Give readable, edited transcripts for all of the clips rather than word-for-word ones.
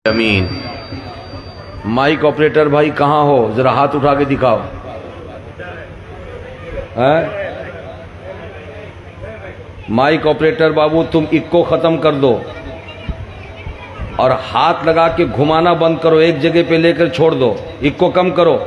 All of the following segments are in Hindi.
अमीन। माइक ऑपरेटर भाई कहाँ हो, जरा हाथ उठा के दिखाओ। है माइक ऑपरेटर बाबू, तुम इक्को खत्म कर दो और हाथ लगा के घुमाना बंद करो, एक जगह पे लेकर छोड़ दो, इक्को कम करो।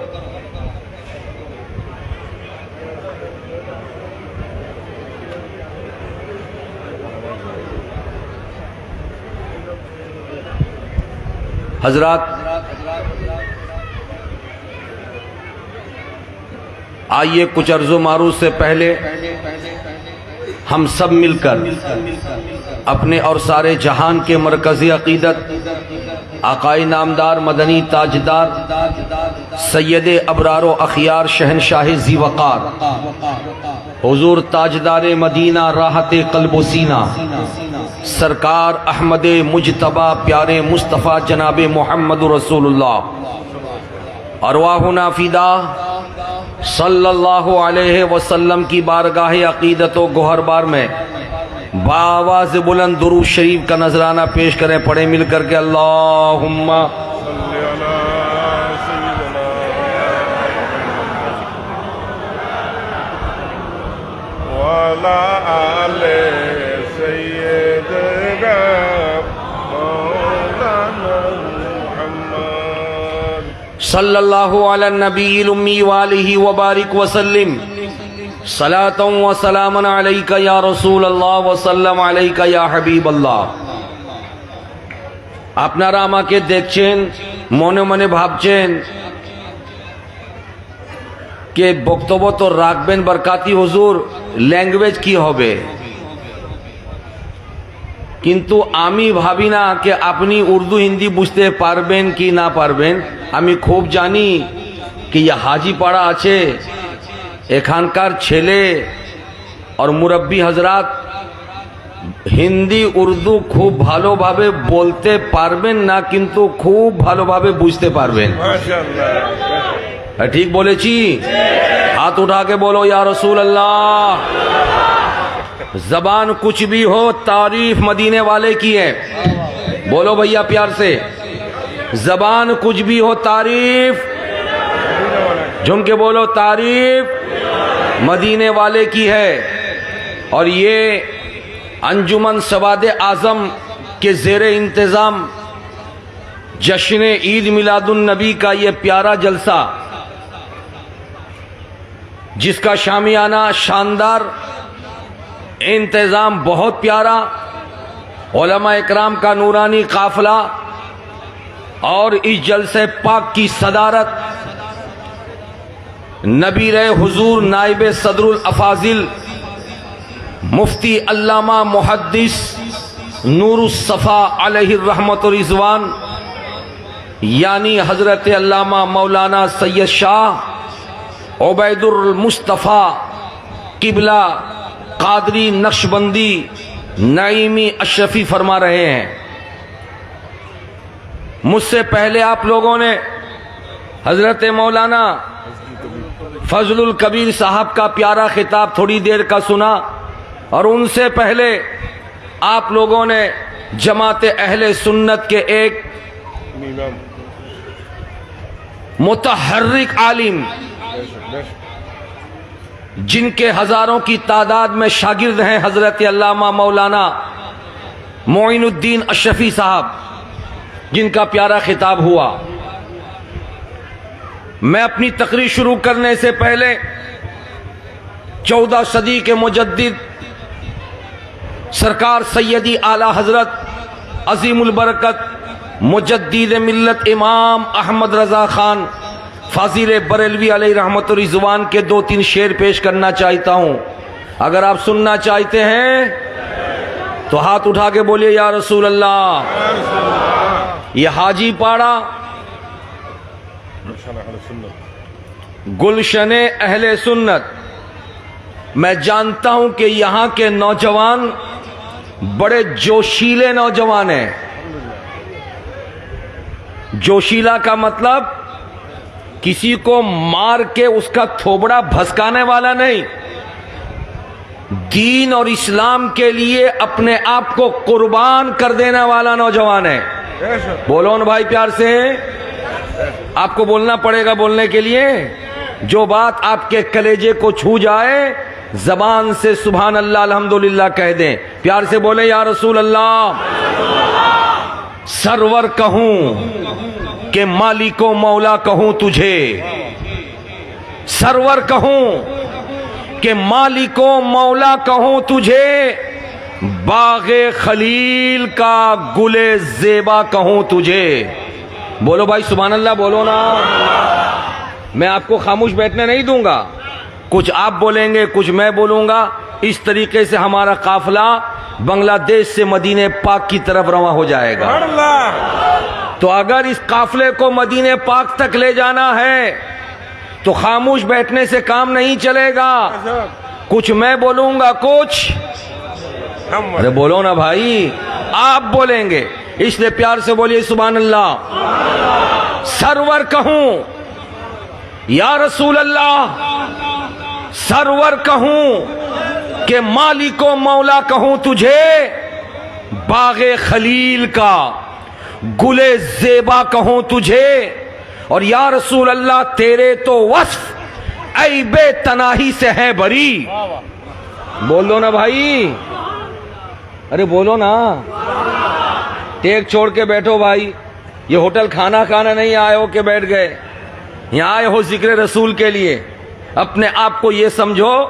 हजरात, आइए कुछ अर्ज़ो मारूफ से पहले हम सब मिलकर अपने और सारे जहान के मरकज़ी अक़ीदत आक़ाए नामदार मदनी ताजदार सैयदे अबरारो अखियार शहनशाह ज़ीवक़ार हुज़ूर ताजदार मदीना राहते क़ल्बो सीना सरकार अहमद मुजतबा प्यारे मुस्तफ़ा जनाबे मोहम्मद रसूलुल्लाह अरवाहुना फ़िदा सल्लल्लाहु अलैहि वसल्लम की बारगाह अक़ीदत व गोहरबार में बावाज़ बुलंद दुरूद शरीफ का नजराना पेश करें। पढ़े मिलकर के अल्लाहुम्मा सल्लल्लाहु अला नबील उम्मी वालिही व बारिक वसल्लिम सलातन व सलामन अलैका या रसूल अल्लाह व सल्लम अलैका या हबीब अल्लाह। আপনারা আমাকে দেখছেন, মনে মনে ভাবছেন কে বক্তব্য তো রাখবেন বরকাতি হুজুর, ল্যাঙ্গুয়েজ কি হবে, কিন্তু আমি ভাবি না कि আপনি উর্দু হিন্দি বুঝতে পারবেন কি না পারবেন। আমি খুব জানি कि यह हाजीपाड़ा আছে, এখানকার ছেলে और মুরব্বী হজরত হিন্দি উর্দু খুব ভালোভাবে বলতে পারবেন না, কিন্তু খুব ভালোভাবে বুঝতে পারবেন। মাশাআল্লাহ, ঠিক বলেছি? हाथ उठा के बोलो या रसूल अल्लाह। जबान कुछ भी हो, तारीफ मदीने वाले की है। बोलो भैया प्यार से, जबान कुछ भी हो, तारीफ झुम के बोलो, तारीफ मदीने वाले की है। और ये अंजुमन सवाद आजम के जेर इंतजाम जश्न ईद मिलादुन नबी का ये प्यारा जलसा, जिसका शामियाना शानदार, इंतजाम बहुत प्यारा, उलमा इकराम का नूरानी काफिला और इस जलसे पाक की सदारत नबी रहे हुजूर नाइब सदरुल अफाजिल मुफ्ती अल्लामा मुहद्दिस नूरुस सफ़ा अलैहि रहमत व रिज़वान यानी हजरत अल्लामा मौलाना सैयद शाह उबैदुर मुस्तफ़ा किबला कादरी नक्शबंदी नईमी अशरफी फरमा रहे हैं। मुझसे पहले आप लोगों ने हजरत मौलाना फजलुल कबीर साहब का प्यारा खिताब थोड़ी देर का सुना, और उनसे पहले आप लोगों ने जमात अहले सुन्नत के एक मुतहर्रिक आलिम, जिनके हजारों की तादाद में शागिर्द हैं, हजरत अल्लामा मौलाना मोइनुद्दीन अशरफी साहब, जिनका प्यारा खिताब हुआ। मैं अपनी तकरीर शुरू करने से पहले 14 सदी के मुजद्दिद सरकार सैयदी आला हजरत अजीमुल बरकत मुजद्दिद मिल्लत इमाम अहमद रजा खान फाजिल बरेलवी अलैहि रहमत व रिज़वान के 2-3 शेर पेश करना चाहता हूं। अगर आप सुनना चाहते हैं तो हाथ उठा के बोलिए या रसूल अल्लाह। ये हाजीपाड़ा गुलशने अहले सुन्नत, मैं जानता हूं कि यहां के नौजवान बड़े जोशीले नौजवान हैं। जोशीला का मतलब किसी को मार के उसका थोबड़ा भसकाने वाला नहीं, दीन और इस्लाम के लिए अपने आप को कुर्बान कर देने वाला नौजवान है। बोलो ना भाई प्यार से, आपको बोलना पड़ेगा बोलने के लिए। जो बात आपके कलेजे को छू जाए जबान से सुभान अल्लाह अल्हम्दुलिल्लाह कह दें। प्यार से बोले या रसूल अल्लाह। सरवर कहूं कि मालिको मौला कहूं तुझे, सरवर कहूं कि मालिको मौला कहूं तुझे, बागे खलील का गुले जेबा कहूं तुझे। बोलो भाई सुभान अल्लाह, बोलो ना। मैं आपको खामोश बैठने नहीं दूंगा, कुछ आप बोलेंगे कुछ मैं बोलूंगा। इस तरीके से हमारा काफिला बांग्लादेश से मदीने पाक की तरफ रवां हो जाएगा। तो अगर इस काफिले को मदीने पाक तक ले जाना है तो खामोश बैठने से काम नहीं चलेगा। कुछ मैं बोलूंगा कुछ, अरे बोलो ना भाई, आप बोलेंगे। इसलिए प्यार से बोलिए सुभान अल्लाह। सरवर कहूं या रसूल अल्लाह, सरवर कहूं कि मालिको मौला कहूं तुझे, बागे खलील का गुले जेबा कहूं तुझे। और या रसूल अल्लाह तेरे तो वस्फ ऐबे तनाही से है बरी। बोल दो ना भाई, अरे बोलो ना। टेक छोड़ के बैठो भाई, ये होटल खाना खाना नहीं आए हो के बैठ गए, यहाँ आए हो जिक्र रसूल के लिए। अपने आप को ये समझो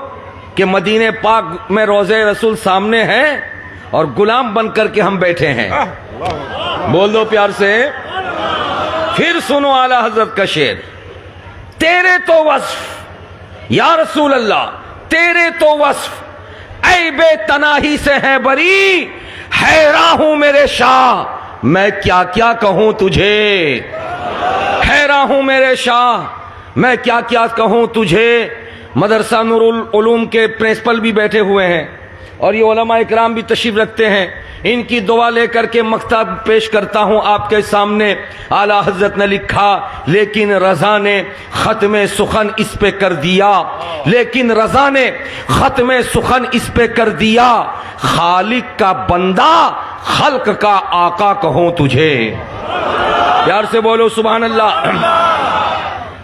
कि मदीने पाक में रोज़े रसूल सामने हैं और गुलाम बन करके हम बैठे हैं। बोल दो प्यार से। फिर सुनो आला हजरत का शेर, तेरे तो वस्फ या रसूल अल्लाह, तेरे तो वस्फ ऐबे तनाही से है बरी। हैरान हूं मेरे शाह, मैं क्या क्या कहूं तुझे। हैरान हूं मेरे शाह, मैं क्या क्या कहूं तुझे। मदरसा नूरुल उलूम के प्रिंसिपल भी बैठे हुए हैं और ये उलमा इकराम भी तशरीफ रखते हैं। इनकी दुआ लेकर के मक्तब पेश करता हूं आपके सामने। आला हजरत ने लिखा, लेकिन रजा ने खत्म सुखन इस पे कर दिया, लेकिन रजा ने खत्म सुखन इस पे कर दिया। खालिक का बंदा खल्क का आका कहूं तुझे। प्यार से बोलो सुभान अल्लाह।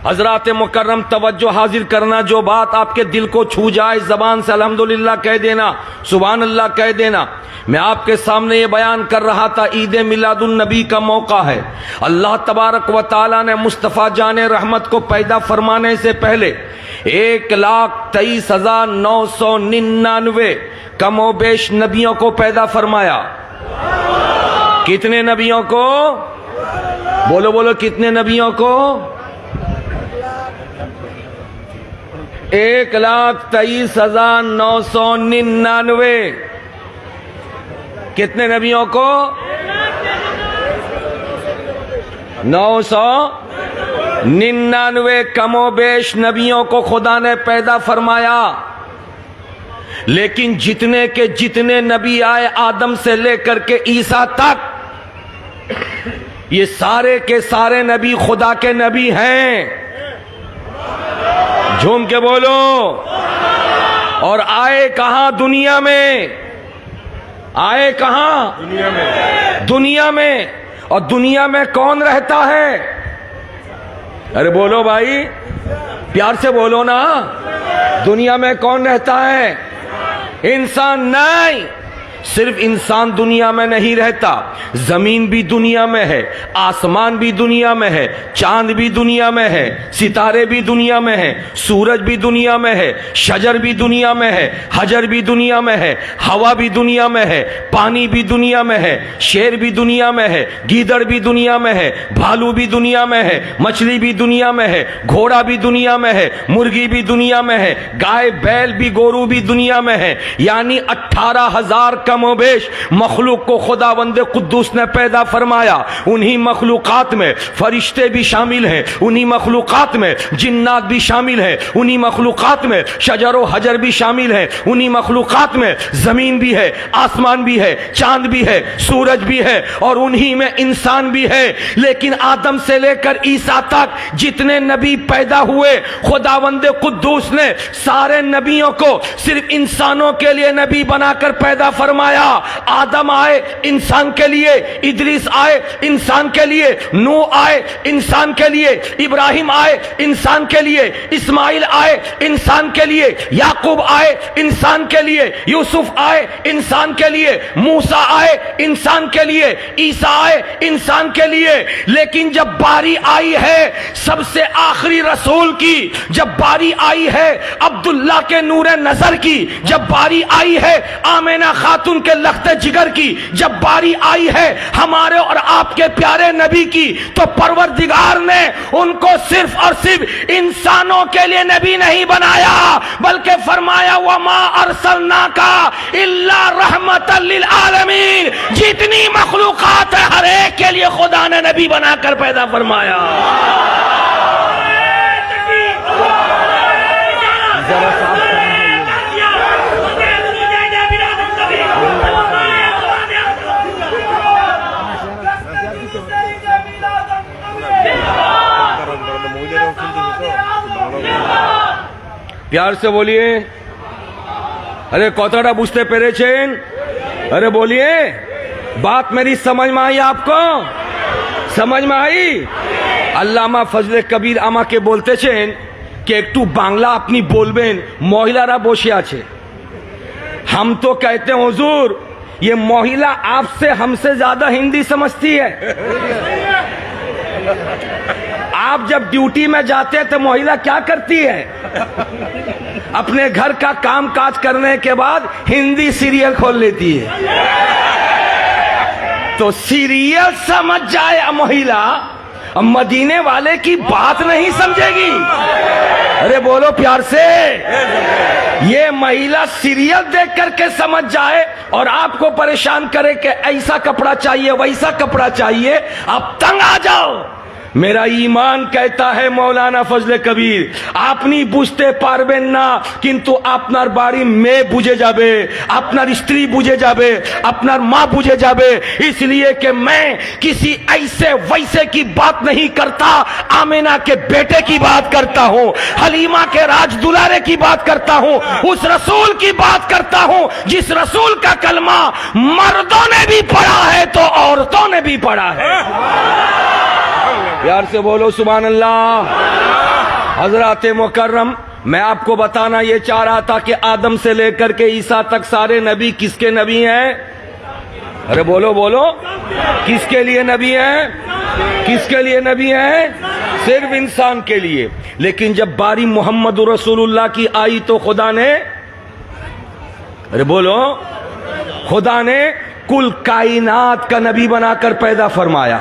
हजरात मुकर्रम तवज्जो हाजिर करना, जो बात आपके दिल को छू जाए जबान से अल्हम्दुलिल्लाह कह देना, सुभान अल्लाह कह देना। मैं आपके सामने ये बयान कर रहा था, ईद मिलादुन नबी का मौका है। अल्लाह तबारक व ताला ने मुस्तफ़ा जाने रहमत को पैदा फरमाने से पहले 1,23,999 कमोबेश नबियों को पैदा फरमाया। कितने नबियों को? बोलो बोलो, कितने नबियों को? 1,23,999। कितने नबियों को? 999 कमोबेश नबियों को खुदा ने पैदा फरमाया। लेकिन जितने के जितने नबी आए आदम से लेकर के ईसा तक, ये सारे के सारे नबी खुदा के नबी हैं। झूम के बोलो। और आए कहां? दुनिया में। आए कहां? दुनिया में। दुनिया में। और दुनिया में कौन रहता है? अरे बोलो भाई, प्यार से बोलो ना। दुनिया में कौन रहता है? इंसान नहीं। सिर्फ इंसान दुनिया में नहीं रहता, जमीन भी दुनिया में है, आसमान भी दुनिया में है, चांद भी दुनिया में है, सितारे भी दुनिया में है, सूरज भी दुनिया में है, शजर भी दुनिया में है, हजर भी दुनिया में है, हवा भी दुनिया में है, पानी भी दुनिया में है, शेर भी दुनिया में है, गीदड़ भी दुनिया में है, भालू भी दुनिया में है, मछली भी दुनिया में है, घोड़ा भी दुनिया में है, मुर्गी भी दुनिया में है, गाय बैल भी गोरू भी दुनिया में है। यानी 18,000 कमोबेश मखलूक को खुदावंद कुद्दूस ने पैदा फरमाया। उन्हीं मखलूकात में फरिश्ते भी शामिल हैं, उन्हीं मखलूकात में जिन्नात भी शामिल हैं, उन्हीं मखलूकात में शजर व हजर भी शामिल हैं, उन्हीं मखलूकात में जमीन भी है, आसमान भी है, चांद भी है, सूरज भी है, और उन्हीं में इंसान भी है। लेकिन आदम से लेकर ईसा तक जितने नबी पैदा हुए, खुदावंद कुद्दूस ने सारे नबियों को सिर्फ इंसानों के लिए नबी बनाकर पैदा फरमाया। फरमाया आदम आए इंसान के लिए, इदरीस आए इंसान के लिए, नूह आए इंसान के लिए, इब्राहिम आए इंसान के लिए, इस्माइल आए इंसान के लिए, याकूब आए इंसान के लिए, यूसुफ आए इंसान के लिए, मूसा आए इंसान के लिए, ईसा आए इंसान के लिए। लेकिन जब बारी आई है सबसे आखिरी रसूल की, जब बारी आई है अब्दुल्ला के नूरे नजर की, जब बारी आई है आमेना खातून के लख्ते जिगर की, जब बारी आई है हमारे और आपके प्यारे नबी की, तो परवरदिगार ने उनको सिर्फ और सिर्फ इंसानों के लिए नबी नहीं बनाया, बल्कि फरमाया वमा अरसलनाका इल्ला रहमतल लिल आलमीन। जितनी मखलूकात है हर एक के लिए खुदा ने नबी बनाकर पैदा फरमाया। प्यार से बोलिए, अरे कतटा बुझते पेरेছেন? अरे बोलिए, बात मेरी समझ में आई आपको? समझ में आई? আল্লামা ফজলে কবির আমাকে বলতেছেন कि একটু বাংলা আপনি বলবেন, মহিলারা বসে আছে। हम तो कहते हैं हुजूर ये महिला आपसे हमसे ज्यादा हिंदी समझती है। आप जब ड्यूटी में जाते हैं तो महिला क्या करती है? अपने घर का काम काज करने के बाद हिंदी सीरियल खोल लेती है। तो सीरियल समझ जाए महिला, मदीने वाले की बात नहीं समझेगी। अरे बोलो प्यार से, ये महिला सीरियल देख करके समझ जाए और आपको परेशान करे कि ऐसा कपड़ा चाहिए वैसा कपड़ा चाहिए, आप तंग आ जाओ। मेरा ईमान कहता है मौलाना फजले कबीर আপনি বুঝতে পারবেন না, কিন্তু আপনার বাড়ি মেয়ে বুঝে যাবে, আপনার স্ত্রী বুঝे যাবে, আপনার माँ बुझे जाबे। इसलिए कि मैं किसी ऐसे वैसे की बात नहीं करता, आमिना के बेटे की बात करता हूँ, हलीमा के राज दुलारे की बात करता हूँ, उस रसूल की बात करता हूँ जिस रसूल का कलमा मर्दों ने भी पढ़ा है तो औरतों ने भी पढ़ा है। प्यार से बोलो सुभान अल्लाह। हजरत मुकर्रम, मैं आपको बताना ये चाह रहा था कि आदम से लेकर के ईसा तक सारे नबी किसके नबी हैं? अरे बोलो बोलो, किसके लिए नबी हैं? किसके लिए नबी हैं? सिर्फ इंसान के लिए। लेकिन जब बारी मोहम्मद रसूलुल्लाह की आई तो खुदा ने, अरे बोलो, खुदा ने कुल कायनात का नबी बनाकर पैदा फरमाया।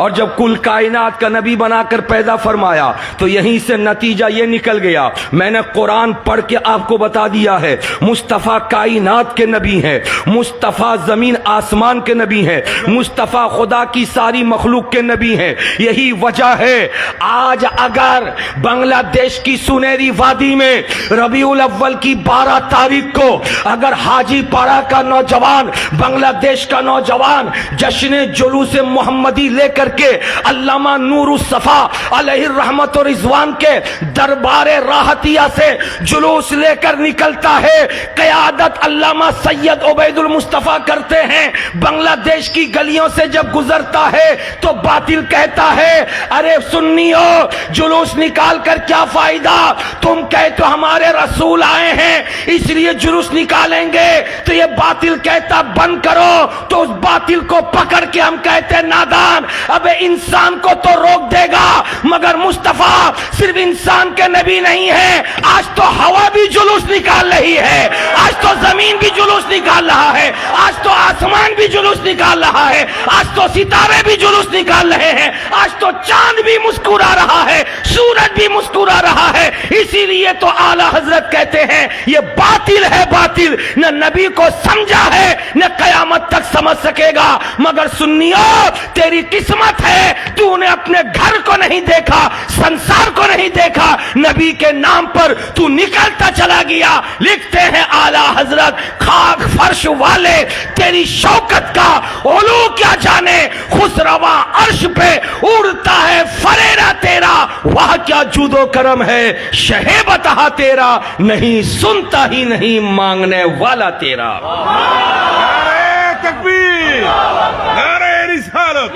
और जब कुल कायनात का नबी बनाकर पैदा फरमाया तो यहीं से नतीजा ये निकल गया, मैंने कुरान पढ़ के आपको बता दिया है, मुस्तफ़ा कायनात के नबी हैं, मुस्तफ़ा जमीन आसमान के नबी हैं, मुस्तफ़ा खुदा की सारी मखलूक के नबी हैं। यही वजह है आज अगर बांग्लादेश की सुनहरी वादी में रबीउल अव्वल की 12 तारीख को अगर हाजीपाड़ा का नौजवान, बांग्लादेश का नौजवान जश्न जुलूस मोहम्मदी लेकर के अल्लामा नूरुस्सफा अलैहि रहमत और रिजवान के दरबारे राहतिया से जुलूस लेकर निकलता है, क़यादत अल्लामा सैयद उबैदुल मुस्तफा करते हैं, बांग्लादेश की गलियों से जब गुजरता है तो बातिल कहता है अरे सुन्नियों जुलूस निकाल कर क्या फायदा, तुम कहते हो हमारे रसूल आए हैं इसलिए जुलूस निकालेंगे, तो ये बातिल कहता बंद करो, तो उस बातिल को पकड़ के हम कहते हैं नादान, अबे इंसान को तो रोक देगा मगर मुस्तफा सिर्फ इंसान के नबी नहीं है, आज तो हवा भी जुलूस निकाल रही है, आज तो जमीन भी जुलूस निकाल रहा है, आज तो आसमान भी जुलूस निकाल रहा है, आज तो सितारे भी जुलूस निकाल रहे हैं, आज तो चांद भी मुस्कुरा रहा है, सूरज भी मुस्कुरा रहा है। इसीलिए तो आला हजरत कहते हैं ये बातिल है, बातिल न नबी को समझा है न कयामत तक समझ सकेगा, मगर सुन्नियों तेरी किस्मत है तूने अपने घर को नहीं देखा। देखा, संसार को नहीं देखा, नबी के नाम पर तू निकलता चला गया। लिखते हैं आला हजरत खाक फर्श वाले तेरी शौकत का ओलू क्या जाने, खुसरवा अर्श पे उड़ता है फरेरा तेरा, वह क्या जूदो करम है शहे बता तेरा, नहीं सुनता ही नहीं मांगने वाला तेरा। नारे तकबीर, नारे रिसालत,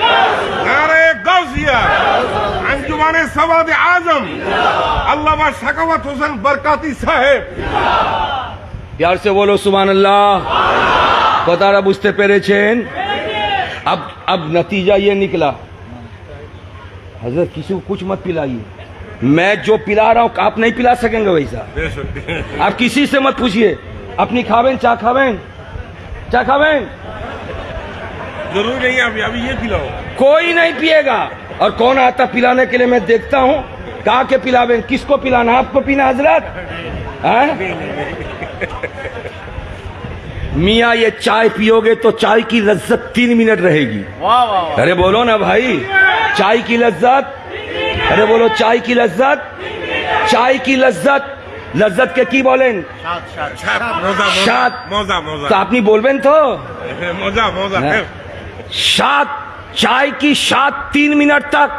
नारे गौसिया, अंजुमाने सवाद आजम अल्लामा शकावत हुसैन बरकाती साहेब। प्यार से बोलो सुभान अल्लाह। बतारा बुझते पेरेছেন। अब नतीजा ये निकला, हजरत किसी को कुछ मत पिलाइए, मैं जो पिला रहा हूं आप नहीं पिला सकेंगे वैसा। आप किसी से मत पूछिए, अपनी खावें चा खावें, चा खावें, जरूरी नहीं है अभी ये पिलाओ, कोई नहीं पिएगा। और कौन आता पिलाने के लिए मैं देखता हूं, कहा के पिलावें, किसको पिलाना, आपको पीना हजरत? मियाँ ये चाय पियोगे तो चाय की लज्जत 3 मिनट रहेगी। वाह वाह, अरे बोलो ना भाई, चाय की लज्जत, अरे बोलो चाय की लज्जत, चाय की लज्जत, लज्जत के की बोलें? शाद, मौजा मौजा तो आपनी बोलबें तो मौजा मौजा शाद, चाय की शाद 3 मिनट तक।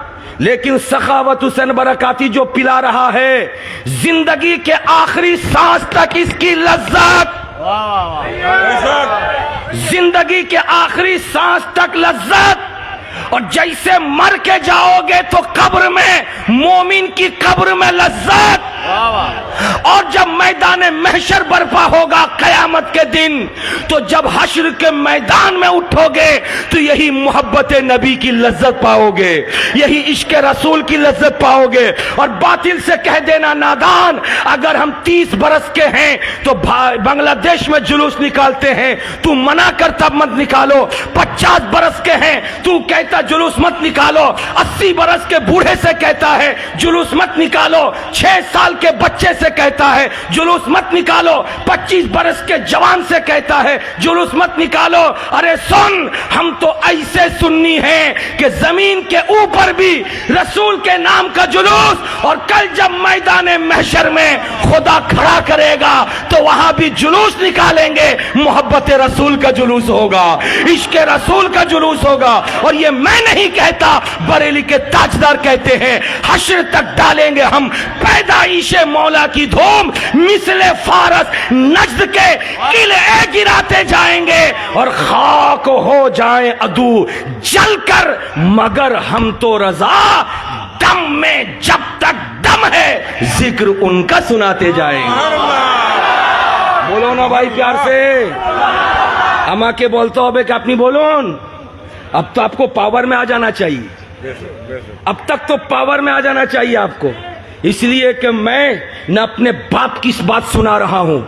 लेकिन सखावत हुसैन बरकाती जो पिला रहा है, जिंदगी के आखिरी सांस तक इसकी लज्जत, जिंदगी के आखिरी सांस तक लज्जत। और जैसे मर के जाओगे तो कब्र में, मोमिन की कब्र में लज्जत। और जब मैदान महशर बर्पा होगा कयामत के दिन, तो जब हश्र के मैदान में उठोगे तो यही मोहब्बत नबी की लज्जत पाओगे, यही इश्क रसूल की लज्जत पाओगे। और बातिल से कह देना नादान, अगर हम 30 बरस के हैं तो बांग्लादेश में जुलूस निकालते हैं, तू मना कर तब मत निकालो। 50 बरस के हैं, तू कहता जुलूस मत निकालो। 80 बरस के बूढ़े से कहता है जुलूस मत निकालो। 6 साल के बच्चे से कहता है जुलूस मत निकालो। 25 बरस के जवान से कहता है जुलूस मत निकालो। अरे सुन, हम तो ऐसे सुन्नी हैं कि जमीन के ऊपर भी रसूल के नाम का जुलूस, और कल जब मैदान महशर में खुदा खड़ा करेगा तो वहां भी जुलूस निकालेंगे। मोहब्बत रसूल का जुलूस होगा, इश्क रसूल का जुलूस होगा। और ये मैं नहीं कहता, बरेली के ताजदार कहते हैं, हश्र तक डालेंगे हम पैदाइशे मौला की धूम, मिसले फारस नज्द के किले गिराते जाएंगे और खाक हो जाए अदू जलकर, मगर हम तो रजा दम में जब तक दम है जिक्र उनका सुनाते जाएंगे। बोलो ना भाई प्यार से, अमा के बोलते हो कि अपनी बोलोन। अब तो आपको पावर में आ जाना चाहिए, अब तक तो पावर में आ जाना चाहिए आपको। इसलिए कि मैं न अपने बाप की इस बात सुना रहा हूं,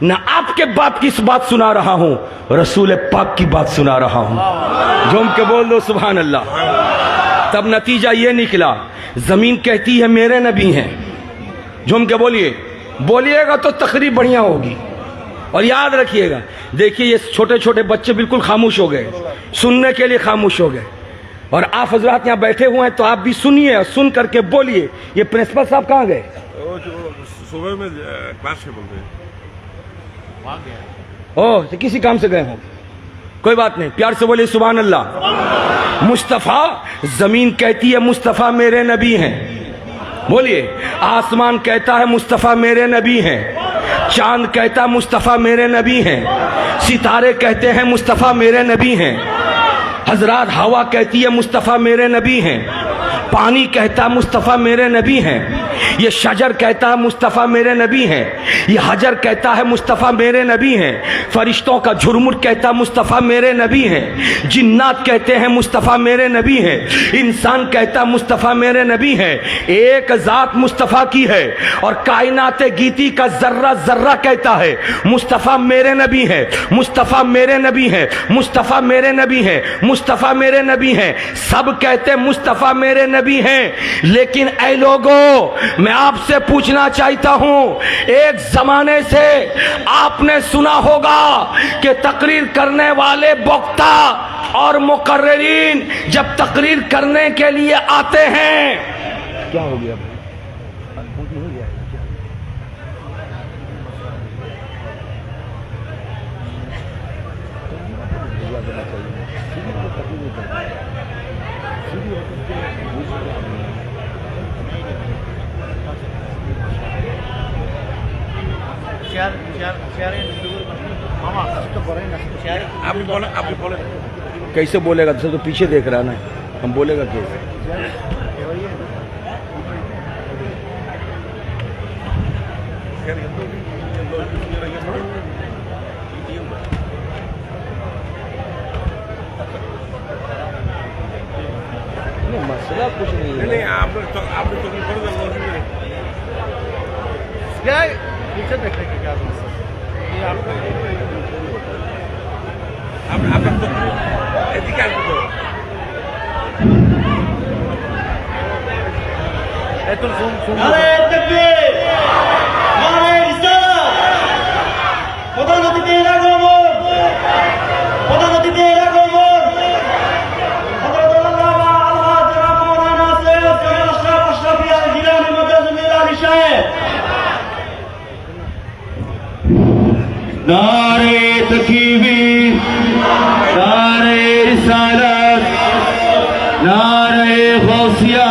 न आपके बाप की इस बात सुना रहा हूं, रसूल पाक की बात सुना रहा हूं। झूम के बोल दो सुभान अल्लाह। तब नतीजा ये निकला, जमीन कहती है मेरे नबी हैं। झूम के बोलिए, बोलिएगा तो तकरीब बढ़िया होगी। और याद रखिएगा, देखिए ये छोटे छोटे बच्चे बिल्कुल खामोश हो गए, सुनने के लिए खामोश हो गए। और आप हजरात यहाँ बैठे हुए हैं तो आप भी सुनिए और सुन करके बोलिए। ये प्रिंसिपल साहब कहाँ गए? सुबह में क्लास से बोल रहे ओह, तो किसी काम से गए हों, कोई बात नहीं। प्यार से बोलिए सुभान अल्लाह। मुस्तफ़ा, जमीन कहती है मुस्तफ़ा मेरे नबी हैं। बोलिए, आसमान कहता है मुस्तफ़ा मेरे नबी हैं, चांद कहता मुस्तफ़ा मेरे नबी हैं, सितारे कहते हैं मुस्तफ़ा मेरे नबी हैं, हजरात हवा कहती है मुस्तफ़ा मेरे नबी हैं, पानी कहता मुस्तफ़ा मेरे नबी हैं, ये शजर कहता है मुस्तफ़ा मेरे नबी हैं, ये हजर कहता है मुस्तफ़ा मेरे नबी हैं, फरिश्तों का झुरमुट कहता मुस्तफ़ा मेरे नबी हैं, जिन्नात कहते हैं मुस्तफ़ा मेरे नबी हैं, इंसान कहता मुस्तफ़ा मेरे नबी हैं। एक ज़ात मुस्तफ़ा की है और कायनात गीती का जर्रा जर्रा कहता है मुस्तफ़ा मेरे नबी है, मुस्तफ़ा मेरे नबी है, मुस्तफ़ा मेरे नबी है, मुस्तफ़ा मेरे नबी हैं। सब कहते मुस्तफ़ा मेरे नबी हैं। लेकिन ऐ लोगों, मैं आपसे पूछना चाहता हूं, एक जमाने से आपने सुना होगा कि तकरीर करने वाले वक्ता और मुकर्रिरीन जब तकरीर करने के लिए आते हैं क्या हो गया भाई? हो गया क्या? आप बोले कैसे बोलेगा? तो पीछे देख रहा है ना, हम बोलेगा कैसे? नहीं, मसला कुछ नहीं है। नहीं आपने तो नहीं पढ़ दिया क्या पीछे देखने की क्या जरूरत है? ये आपको आपने तो ऐसी क्या करते हो? तुम सुन नारे तकबीर नारे रिसालत প্রধানমন্ত্রী আগমন প্রধানমন্ত্রী আগমন হযরত আল্লামা আল্লাহ জনাব মাওলানা সৈয়দ আশরাফ আশরাফি আল জিলানী মাদাজুল আলী সাহেব নারে তাকবীর নারে রিসালাত নারে গাউসিয়া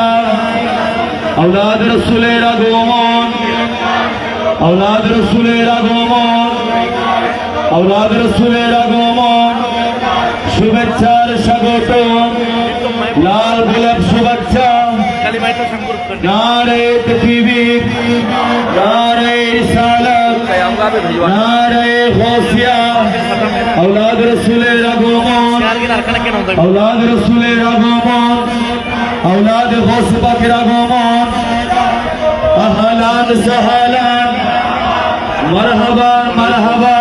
औलाद रसूलेर আগমন औलाद रसूलेर আগমন औलाद रसूलेर আগমন শুভেচ্ছার স্বাগত লাল গোলাপ শুভেচ্ছা নারে তাকবীর নারে রিসালাত নারে গাউসিয়া औलाद रसूलेर আগমন औलाद रसूलेर আগমন औलाद गौस पाकेर আগমন अहलान सहलान मरहबा मरहबा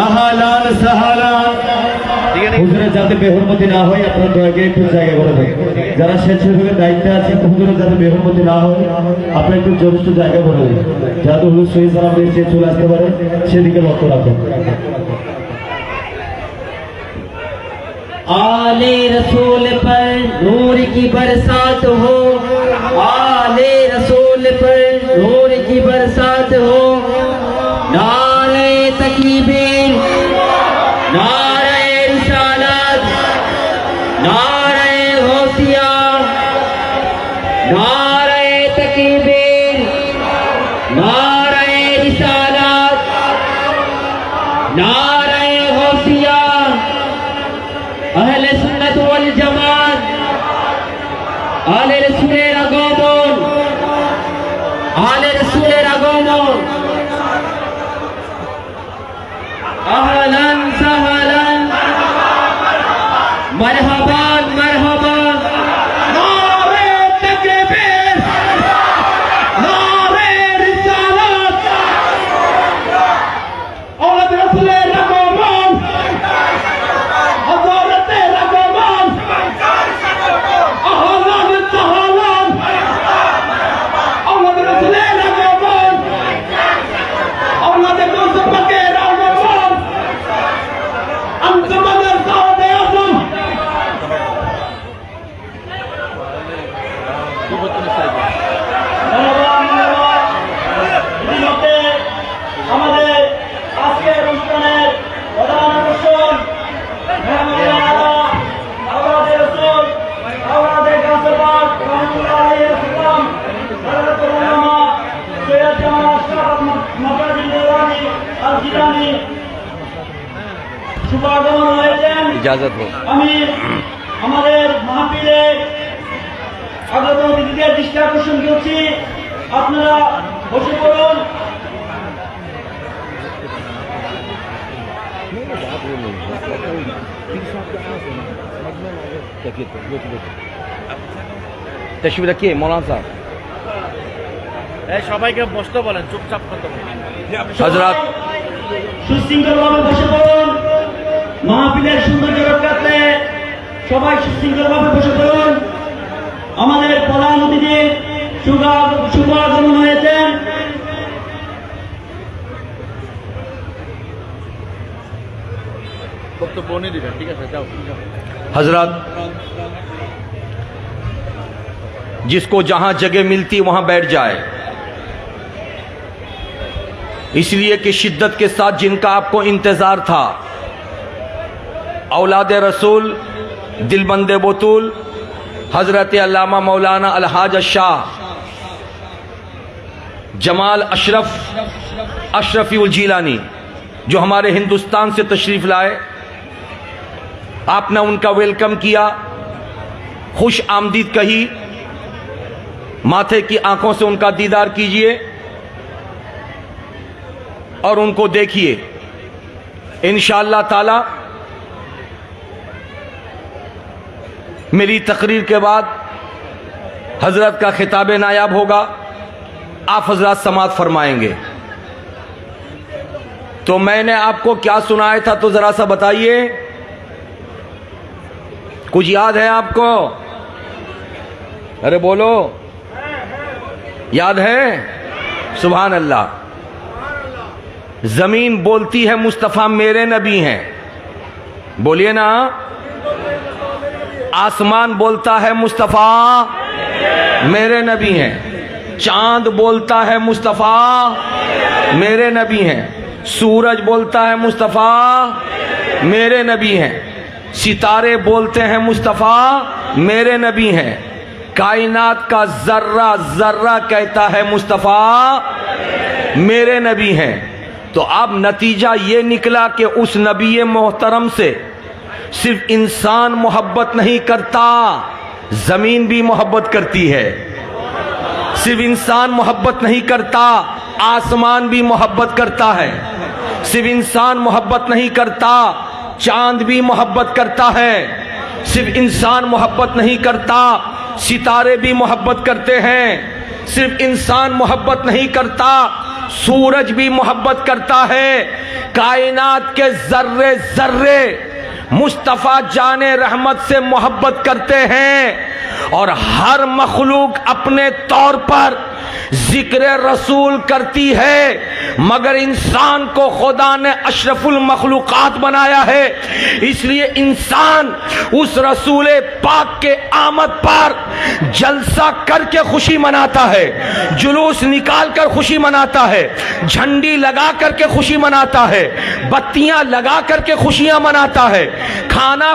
अहलान सहलान হুজুরের যাতে বেহরমতি না হয় আপনারা দয়া করে একটু জায়গা করে দেন। যারা স্বেচ্ছাসেবকের দায়িত্বে আছে হুজুরের যাতে বেহরমতি না হয় আপনারা একটু যথেষ্ট জায়গা করে দেন, যাতে হুজুর সহি সালাম দিয়ে চলে আসতে পারে সেদিকে লক্ষ্য রাখুন। आले रसूल पर नूर की बरसात हो, आले रसूल पर नूर की बरसात हो, नारे तकबीर नारे रिसालत नारे गौसिया नारे तकबीर नारे रिसालत नारे गौसिया अहले सुन्नत वल जमात आले रसूलेर আগমন आले रसूलेर আগমন अहलन सहलन मरहबान मरहबा नारे तकबीर नारे रिसालत औलाद रसूलेर আগমন আমাদের আজকের অনুষ্ঠানের প্রধান আকর্ষণ আওলাদে রাসূল আওলাদে গাছবাগ রহমাতুল্লাহ আলাইহি সাল্লাম হযরতুল উলামা সৈয়দ জামাল আশরাফ মাদাজুল আল জিলানী শুভ আগমন হয়েছেন। इजाजत हो। আমি আমাদের মাহফিলে আগত অতিথিদের দৃষ্টি আকর্ষণ করছি, আপনারা বসে পড়ুন। तशरीफ रखिए मौलाना साहब। সবাইকে বসতে বলেন, চুপচাপ করতে বলেন। हजरत সুশৃঙ্খলভাবে বসে পড়ুন। মাহফিলের সৌন্দর্য রক্ষার্থে সবাই সুশৃঙ্খলভাবে বসে পড়ুন। আমাদের প্রধান অতিথি শুভ আগমন হয়েছেন। বক্তব্য উনি দিবেন, ঠিক আছে? যাও हजरत जिसको जहां जगह मिलती वहां बैठ जाए, इसलिए कि शिद्दत के साथ जिनका आपको इंतजार था, औलाद रसूल, दिलबंद बतूल, हजरत अल्लामा मौलाना अलहाज शाह जमाल अशरफी उल जीलानी, जो हमारे हिंदुस्तान से तशरीफ लाए, आपने उनका वेलकम किया, खुश आमदीद कही, माथे की आंखों से उनका दीदार कीजिए और उनको देखिए। इंशाअल्लाह ताला मेरी तकरीर के बाद हजरत का खिताब नायाब होगा, आप हजरत समाअत फरमाएंगे। तो मैंने आपको क्या सुनाया था तो जरा सा बताइए, कुछ याद है आपको? अरे बोलो, याद है? सुभान अल्लाह। जमीन बोलती है मुस्तफा मेरे नबी हैं, बोलिए ना। आसमान बोलता है मुस्तफा मेरे नबी हैं, चांद बोलता है मुस्तफा मेरे नबी हैं, सूरज बोलता है मुस्तफा मेरे नबी हैं, सितारे बोलते हैं मुस्तफा मेरे नबी हैं, कायनात का जर्रा जर्रा कहता है मुस्तफा मेरे नबी हैं। तो अब नतीजा ये निकला कि उस नबी मोहतरम से सिर्फ इंसान मोहब्बत नहीं करता, जमीन भी मोहब्बत करती है। सिर्फ इंसान मोहब्बत नहीं करता, आसमान भी मोहब्बत करता है। सिर्फ इंसान मोहब्बत नहीं करता, चांद भी मोहब्बत करता है। सिर्फ इंसान मोहब्बत नहीं करता, सितारे भी मोहब्बत करते हैं। सिर्फ इंसान मोहब्बत नहीं करता, सूरज भी मोहब्बत करता है। कायनात के जर्रे जर्रे मुस्तफा जाने रहमत से मोहब्बत करते हैं और हर मखलूक अपने तौर पर जिक्र रसूल करती है, मगर इंसान को खुदा ने अशरफुल मखलूकात बनाया है, इसलिए इंसान उस रसूल पाक के आमद पर जलसा करके खुशी मनाता है, जुलूस निकाल कर खुशी मनाता है, झंडी लगा करके खुशी मनाता है, बत्तियां लगा करके खुशियां मनाता है, खाना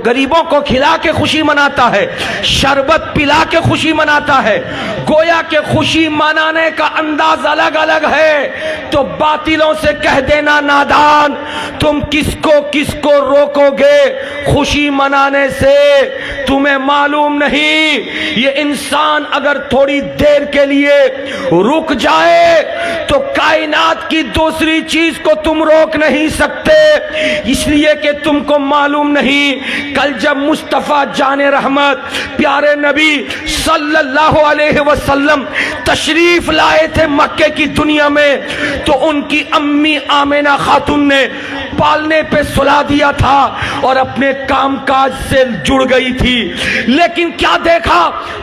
गरीबों को खिला के खुशी मनाता है, शरबत पिला के खुशी मनाता है। गोया के खुशी मनाने का अंदाज अलग अलग है। तो बातिलों से कह देना नादान, तुम किसको किसको रोकोगे खुशी मनाने से, तुम्हें मालूम नहीं ये इंसान अगर थोड़ी देर के लिए रुक जाए तो कायनात की दूसरी चीज को तुम रोक नहीं सकते, इसलिए कि तुमको मालूम नहीं कल जब मुस्तफा जाने रहमत प्यारे नबी सल्लल्लाहु अलैहि वसल्लम तशरीफ लाए थे मक्के की दुनिया में, तो उनकी अम्मी आमिना खातून ने पालने पे सुला दिया था और अपने कामकाज से जुड़ गई थी। लेकिन क्या देखा,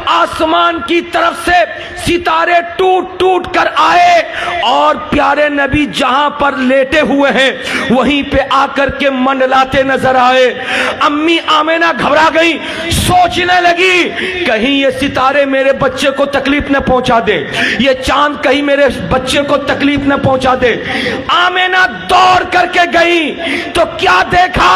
आसमान की तरफ से सितारे टूट टूट कर आए और प्यारे नबी जहां पर लेटे हुए हैं वहीं पे आकर के मंडलाते नजर आए। अम्मी आमिना घबरा गई, सोचने लगी कहीं ये सितारे मेरे बच्चे को तकलीफ न पहुंचा दे, ये चांद कहीं मेरे बच्चे को तकलीफ न पहुंचा दे। आमिना दौड़ करके गई तो क्या देखा,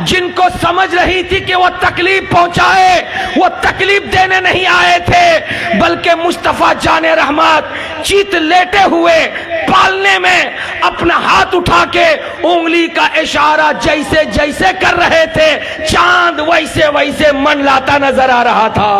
जिनको समझ रही थी कि वो तकलीफ पहुंचाए, वो तकलीफ देने नहीं आए थे, बल्कि मुस्तफा जाने रहमत चित लेटे हुए पालने में अपना हाथ उठा के उंगली का इशारा जैसे जैसे कर रहे थे, चांद वैसे वैसे मंडलाता नजर आ रहा था।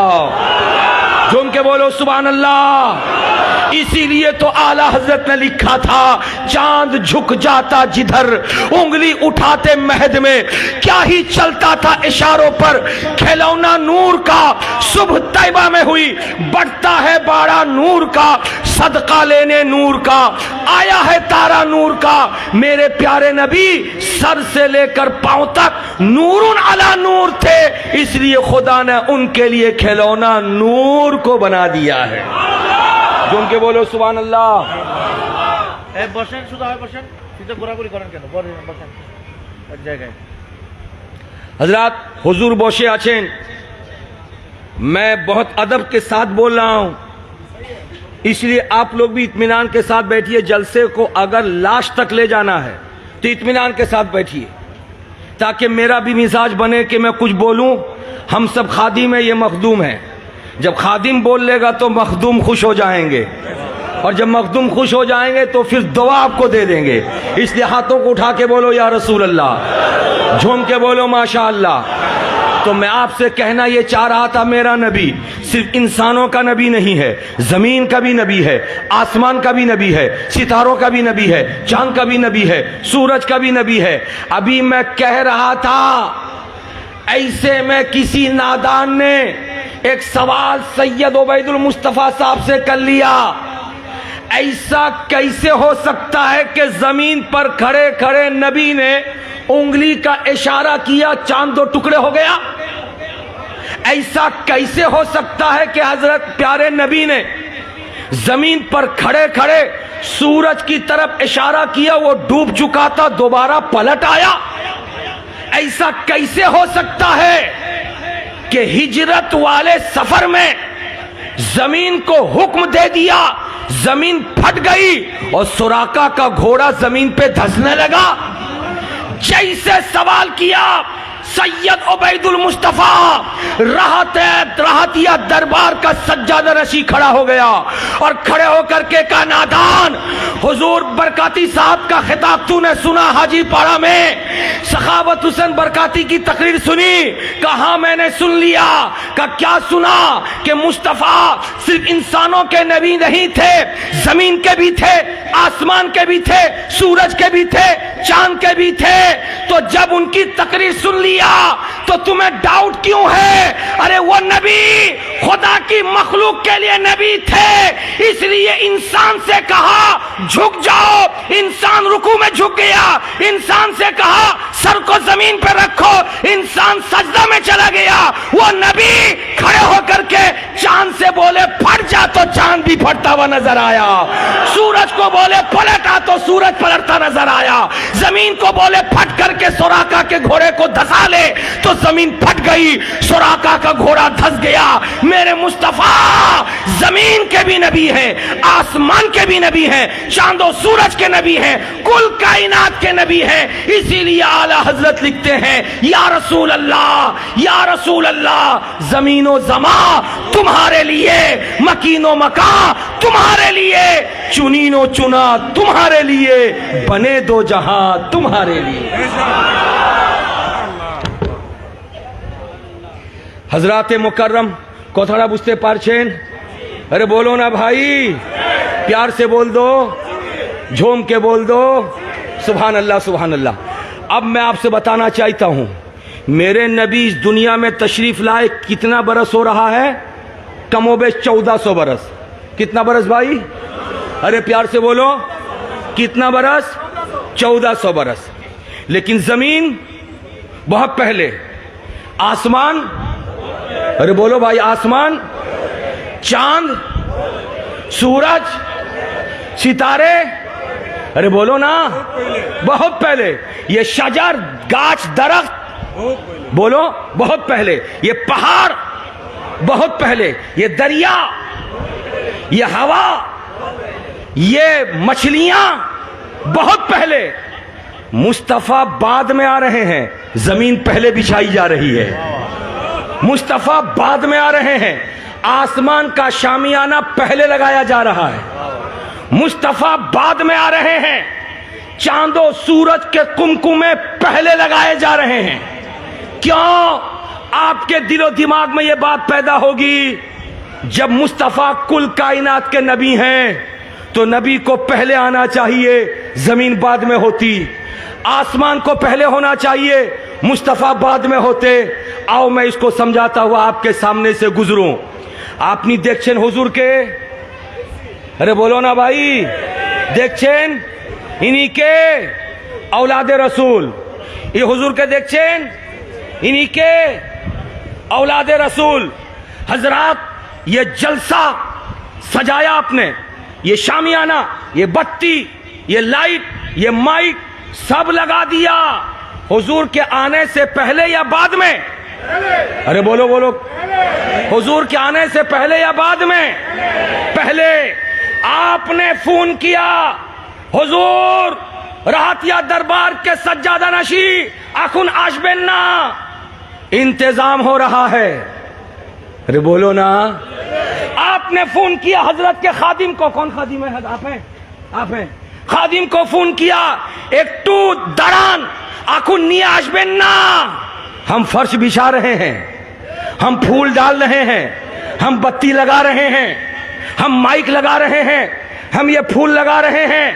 झूम के बोलो सुभान अल्लाह। इसीलिए तो आला हजरत ने लिखा था, चांद झुक जाता जिधर उंगली उठाते महद में, क्या ही चलता था इशारों पर, खिलौना नूर का सुबह तैबा में हुई, बढ़ता है बाड़ा नूर का, सदका लेने नूर का, आया है तारा नूर का। मेरे प्यारे नबी सर से लेकर पांव तक नूरुन अला नूर थे, इसलिए खुदा ने उनके लिए खिलौना नूर को बना दिया है। झूम के बोलो सुभान अल्लाह। বসেন, শুধু হয় বসেন, সিধা ঘোরাঘুরি করেন কেন? বসেন এক জায়গায়। হযরত হুজুর বসে আছেন, मैं बहुत अदब के साथ बोल रहा हूं, इसलिए आप लोग भी इत्मीनान के साथ बैठिए। जलसे को अगर लास्ट तक ले जाना है तो इत्मीनान के साथ बैठिए, ताकि मेरा भी मिजाज बने कि मैं कुछ बोलूं। हम सब खादिम है, ये मखदूम है। जब खादिम बोल लेगा तो मखदूम खुश हो जाएंगे, और जब मखदूम खुश हो जाएंगे तो फिर दुआ आपको दे देंगे। इसलिए हाथों को उठा के बोलो या रसूल अल्लाह, झूम के बोलो माशा अल्लाह। तो मैं आपसे कहना ये चाह रहा था, मेरा नबी सिर्फ इंसानों का नबी नहीं है, जमीन का भी नबी है, आसमान का भी नबी है, सितारों का भी नबी है, चांद का भी नबी है, सूरज का भी नबी है। अभी मैं कह रहा था, ऐसे में किसी नादान ने एक सवाल सैयद उबैदुल मुस्तफा साहब से कर लिया, ऐसा कैसे हो सकता है कि जमीन पर खड़े खड़े नबी ने उंगली का इशारा किया, चांद दो टुकड़े हो गया? ऐसा कैसे हो सकता है कि हजरत प्यारे नबी ने जमीन पर खड़े खड़े सूरज की तरफ इशारा किया, वो डूब चुका था, दोबारा पलट आया? ऐसा कैसे हो सकता है कि हिजरत वाले सफर में जमीन को हुक्म दे दिया, जमीन फट गई और सुराका का घोड़ा जमीन पे धंसने लगा? जैसे सवाल किया, सैयद उबैदुल मुस्तफा राहतिया दरबार का सज्जादा नशी खड़ा हो गया और खड़े होकर के कहा, नादान, हुजूर बरकाती साहब का खिताब तूने सुना हाजी पाड़ा में? सखावत हुसैन बरकाती की तकरीर सुनी? कहा मैंने सुन लिया। का क्या सुना? कि मुस्तफा सिर्फ इंसानों के नबी नहीं थे, जमीन के भी थे, आसमान के भी थे, सूरज के भी थे, चांद के भी थे। तो जब उनकी तकरीर सुन लिया तो तुम्हें डाउट क्यों है? अरे वो नबी खुदा की मखलूक के लिए नबी थे, इसलिए इंसान से कहा झुक जाओ, इंसान रुकू में झुक गया। इंसान से कहा सर को जमीन पर रखो, इंसान सजदा में चला गया। वो नबी खड़े होकर के चांद से बोले फट जा, तो चांद भी फटता हुआ नजर आया। सूरज को बोले पलटा, तो सूरज पलटता नजर आया। जमीन को बोले फट करके सुराका के घोड़े को धसा ले, तो जमीन फट गई, सुराका का घोड़ा धस गया। मेरे मुस्तफा जमीन के भी नबी हैं, आसमान के भी नबी हैं, चांदो सूरज के नबी हैं, कुल कायनात के नबी हैं। इसीलिए आला हजरत लिखते हैं, या रसूल अल्लाह, या रसूल अल्लाह, जमीनो जमा तुम्हारे लिए, मकीनो मका तुम्हारे लिए, चुनीनो चुना तुम्हारे लिए, बने दो जहां तुम्हारे लिए। हजरात मुकर्रम कोथड़ा बुझते पारछेन, अरे बोलो ना भाई, प्यार से बोल दो, झूम के बोल दो, सुभान अल्लाह सुभान अल्लाह। अब मैं आपसे बताना चाहता हूं, मेरे नबी इस दुनिया में तशरीफ लाए कितना बरस हो रहा है? कमोबेश 1400 बरस। कितना बरस भाई? अरे प्यार से बोलो, कितना बरस? 1400 बरस। लेकिन जमीन बहुत पहले, आसमान, अरे बोलो भाई, आसमान, चांद, सूरज, सितारे, अरे बोलो ना, बहुत पहले। ये शजर, गाछ, दरख्त, बोलो बहुत पहले। ये पहाड़ बहुत पहले, ये दरिया, ये हवा, ये मछलियां बहुत पहले। मुस्तफा बाद में आ रहे हैं, जमीन पहले बिछाई जा रही है। मुस्तफा बाद में आ रहे हैं, आसमान का शामियाना पहले लगाया जा रहा है। मुस्तफा बाद में आ रहे हैं, चांदो सूरज के कुमकुमे पहले लगाए जा रहे हैं। क्यों? आपके दिलो दिमाग में यह बात पैदा होगी, जब मुस्तफा कुल कायनात के नबी हैं तो नबी को पहले आना चाहिए, जमीन बाद में होती। आसमान को पहले होना चाहिए, मुस्तफा बाद में होते। आओ मैं इसको समझाता हुआ आपके सामने से गुजरूं। आपने देखছেন हुजूर के, अरे बोलो ना भाई, देखছেন इन्हीं के औलाद रसूल, ये हुजूर के देखছেন इन्हीं के औलाद रसूल। हजरात, ये जलसा सजाया आपने, ये शामियाना, ये बत्ती, ये लाइट, ये माइक सब लगा दिया हुजूर के आने से पहले या बाद में? अरे बोलो बोलो, हुजूर के आने से पहले या बाद में? पहले। आपने फोन किया, हुजूर राहतिया दरबार के सज्जादा नशी अखुन आशबेन ना, इंतजाम हो रहा है। अरे बोलो ना। आपने फोन किया हजरत के खादिम को, कौन खादिम है? आप हैं। खादिम को फोन किया, एक टू दरान अखुन नहीं आशबेन ना, हम फर्श बिछा रहे हैं, हम फूल डाल रहे हैं, हम बत्ती लगा रहे हैं, हम माइक लगा रहे हैं, हम ये फूल लगा रहे हैं,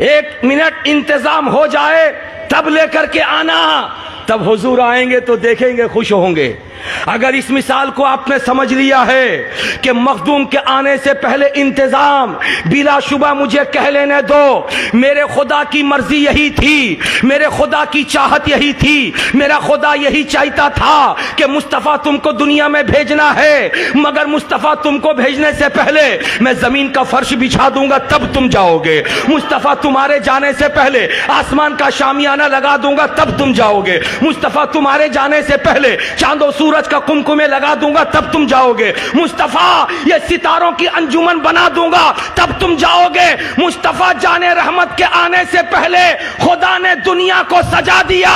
1 मिनट इंतजाम हो जाए तब लेकर के आना। तब हुजूर आएंगे तो देखेंगे, खुश होंगे। अगर इस मिसाल को आपने समझ लिया है कि मखदूम के आने से पहले इंतजाम, बिलाशुबा मुझे कह लेने दो, मेरे खुदा की मर्जी यही थी, मेरे खुदा की चाहत यही थी, मेरा खुदा यही चाहता था कि मुस्तफ़ा तुमको दुनिया में भेजना है, मगर मुस्तफ़ा तुमको भेजने से पहले मैं जमीन का फर्श बिछा दूंगा तब तुम जाओगे। मुस्तफ़ा तुम्हारे जाने से पहले आसमान का शामियाना लगा दूंगा तब तुम जाओगे। मुस्तफ़ा तुम्हारे जाने से पहले चांदो सूरज का कुमकुमे लगा दूंगा तब तुम जाओगे। मुस्तफ़ा ये सितारों की अंजुमन बना दूंगा तब तुम जाओगे। मुस्तफ़ा जाने रहमत के आने से पहले खुदा ने दुनिया को सजा दिया।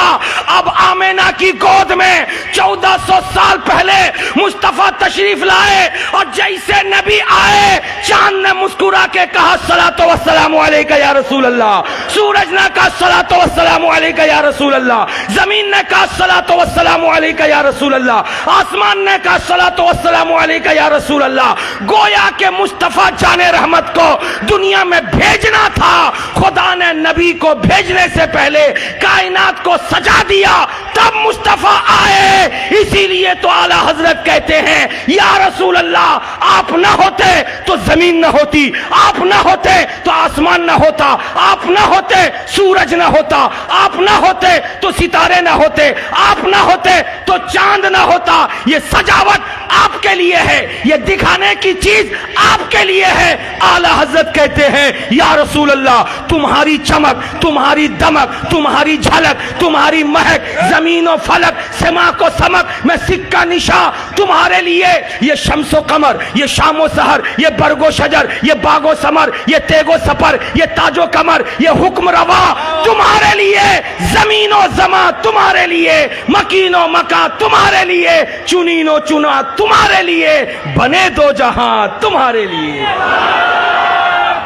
अब आमेना की गोद में 1400 साल पहले मुस्तफ़ा तशरीफ लाए और जैसे नबी आए चांद ने मुस्कुरा के कहा सलातो वस्सलामु अलैका या रसूल अल्लाह, सूरज ने कहा सलातो वस्सलामु अलैका या रसूल अल्लाह, जमीन ने कहा सलातो वस्सलामु अलैका या रसूल अल्लाह, आसमान ने कहा सलातो वस्सलामु अलैका या रसूल अल्लाह। गोया के मुस्तफ़ा जाने रहमत को दुनिया में भेजना था, खुदा ने नबी को भेजने से पहले कायनात को सजा दिया तब मुस्तफ़ा आए। इसीलिए तो आला हजरत कहते हैं या रसूल अल्लाह, आप ना होते तो जमीन न होती, आप ना होते तो आसमान ना होता, आप ना होते सूरज ना होता, आप ना होते तो सितारे ना होते, आप ना होते तो चांद ना होता। ये सजावट आपके लिए है, ये दिखाने की चीज आपके लिए है। आला हजरत कहते हैं या रसूल अल्लाह, तुम्हारी चमक, तुम्हारी दमक, तुम्हारी झलक, तुम्हारी महक, जमीन और फलक, समा को समक में सिक्का निशा तुम्हारे लिए। ये शम्सो कमर, ये शामो सहर, ये बरगो शजर, ये बागो समर, ये तेगो सफर, ये ताजो कमर, ये हुक्म रवा तुम्हारे लिए, जमीनो जमा तुम्हारे लिए, मकीनो मका तुम्हारे लिए, चुनीनो चुना तुम्हारे लिए, बने दो जहां तुम्हारे लिए।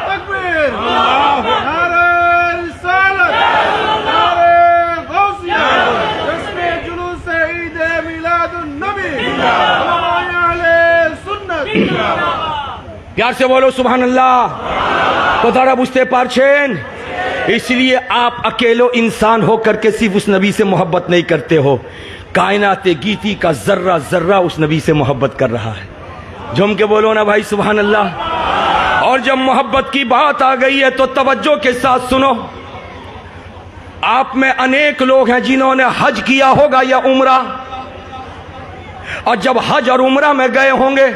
तकबीर, नारे रिसालत, नारे गौसिया, जश्न जुलूस ईद मिलादुन नबी, अहले सुन्नत। प्यार से बोलो सुभान अल्लाह। तो तारा बुझते पारछेन, इसलिए आप अकेलो इंसान होकर के सिर्फ उस नबी से मोहब्बत नहीं करते हो, कायनाते गीती का जर्रा जर्रा उस नबी से मोहब्बत कर रहा है। झूम के बोलो ना भाई सुभान अल्लाह। और जब मोहब्बत की बात आ गई है तो तवज्जो के साथ सुनो। आप में अनेक लोग हैं जिन्होंने हज किया होगा या उम्रा, और जब हज और उम्रा में गए होंगे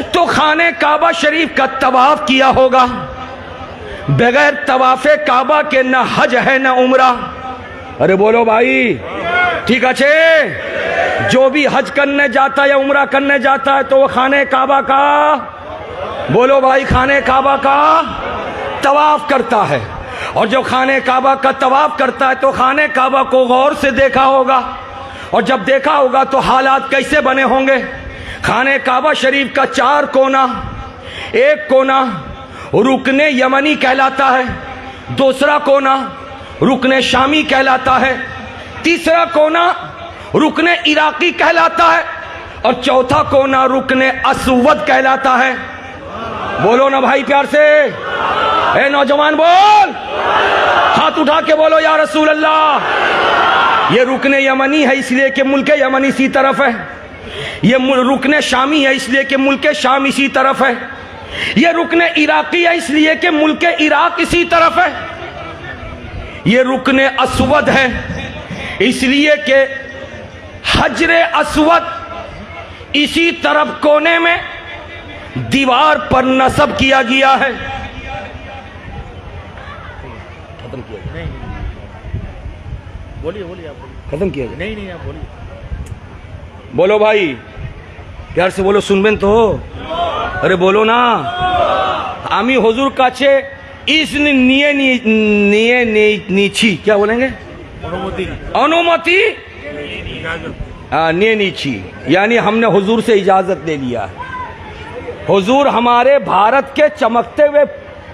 तो खाने काबा शरीफ का तवाफ किया होगा। बगैर तवाफे काबा के न हज है न उम्रा। अरे बोलो भाई, ठीक है। जो भी हज करने जाता है या उम्रा करने जाता है तो वो खाने काबा का, बोलो भाई, खाने काबा का तवाफ करता है। और जो खाने काबा का तवाफ करता है तो खाने काबा को गौर से देखा होगा, और जब देखा होगा तो हालात कैसे बने होंगे। खाने काबा शरीफ का 4 कोना, एक कोना रुकने यमनी कहलाता है, दूसरा कोना रुकने शामी कहलाता है, तीसरा कोना रुकने इराकी कहलाता है, और चौथा कोना रुकने असवद कहलाता है। बोलो ना भाई प्यार से, ए नौजवान बोल, हाथ उठा के बोलो या रसूल अल्लाह। ये रुकने यमनी है इसलिए कि मुल्क यमन इसी तरफ है, ये रुकने शामी है इसलिए कि मुल्क शाम इसी तरफ है, ये रुकने इराकी है इसलिए कि मुल्क इराक इसी तरफ है, ये रुकने असवद है इसलिए कि हजरे असवद इसी तरफ कोने में दीवार पर नस्ब किया गया है। खत्म किया गया? बोलिए बोलिए, आप बोलिए। खत्म किया गया? नहीं आप बोलिए। बोलो भाई, प्यार से बोलो, सुनबेन तो? अरे बोलो ना। आमी हुजूर काछे इस निये नीची, क्या बोलेंगे? अनुमति निये नीची, यानी हमने हुजूर से इजाजत ले लिया है। हुजूर हमारे भारत के चमकते हुए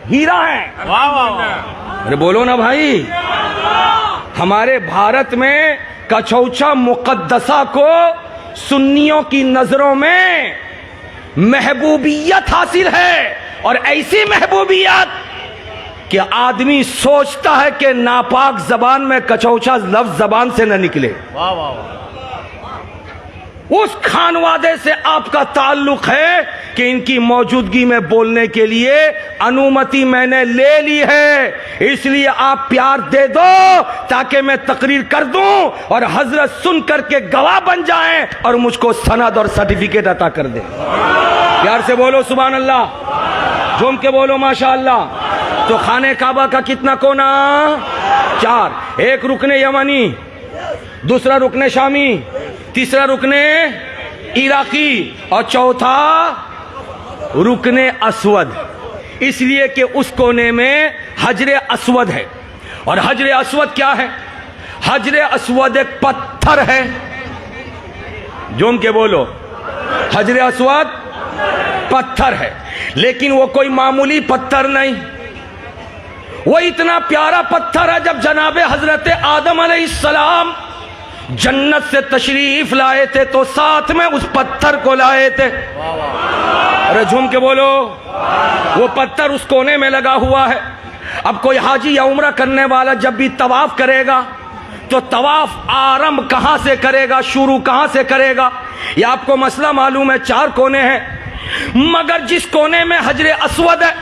हीरा हैं। वाह वाह। अरे बोलो ना भाई। हमारे भारत में कछौचा मुकद्दसा को सुन्नियों की नजरों में महबूबियत हासिल है, और ऐसी महबूबियत कि आदमी सोचता है कि नापाक जबान में कछौचा लफ्ज जबान से न निकले। वाह वाह वाह। उस खानवादे से आपका ताल्लुक है कि इनकी मौजूदगी में बोलने के लिए अनुमति मैंने ले ली है, इसलिए आप प्यार दे दो ताकि मैं तकरीर कर दूं और हजरत सुन करके गवाह बन जाएं और मुझको सनद और सर्टिफिकेट अता कर दे। प्यार से बोलो सुभान अल्लाह, झूम के बोलो माशा अल्लाह। तो खाने काबा का कितना कोना? 4। एक रुकने यमनी, दूसरा रुकने शामी, तीसरा रुकने इराकी और चौथा रुकने असवद। इसलिए कि उस कोने में हजरे असवद है। और हजरे असवद क्या है? हजरे असवद एक पत्थर है। झूम के बोलो, हजरे असवद पत्थर है, लेकिन वो कोई मामूली पत्थर नहीं। वो इतना प्यारा पत्थर है, जब जनाबे हजरत आदम अलैहिस्सलाम जन्नत से तशरीफ लाए थे तो साथ में उस पत्थर को लाए थे। अरे झूम के बोलो, वो पत्थर उस कोने में लगा हुआ है। अब कोई हाजी या उम्रा करने वाला जब भी तवाफ करेगा तो तवाफ आरंभ कहां से करेगा, शुरू कहां से करेगा? ये आपको मसला मालूम है। 4 कोने हैं, मगर जिस कोने में हजरे अस्वद है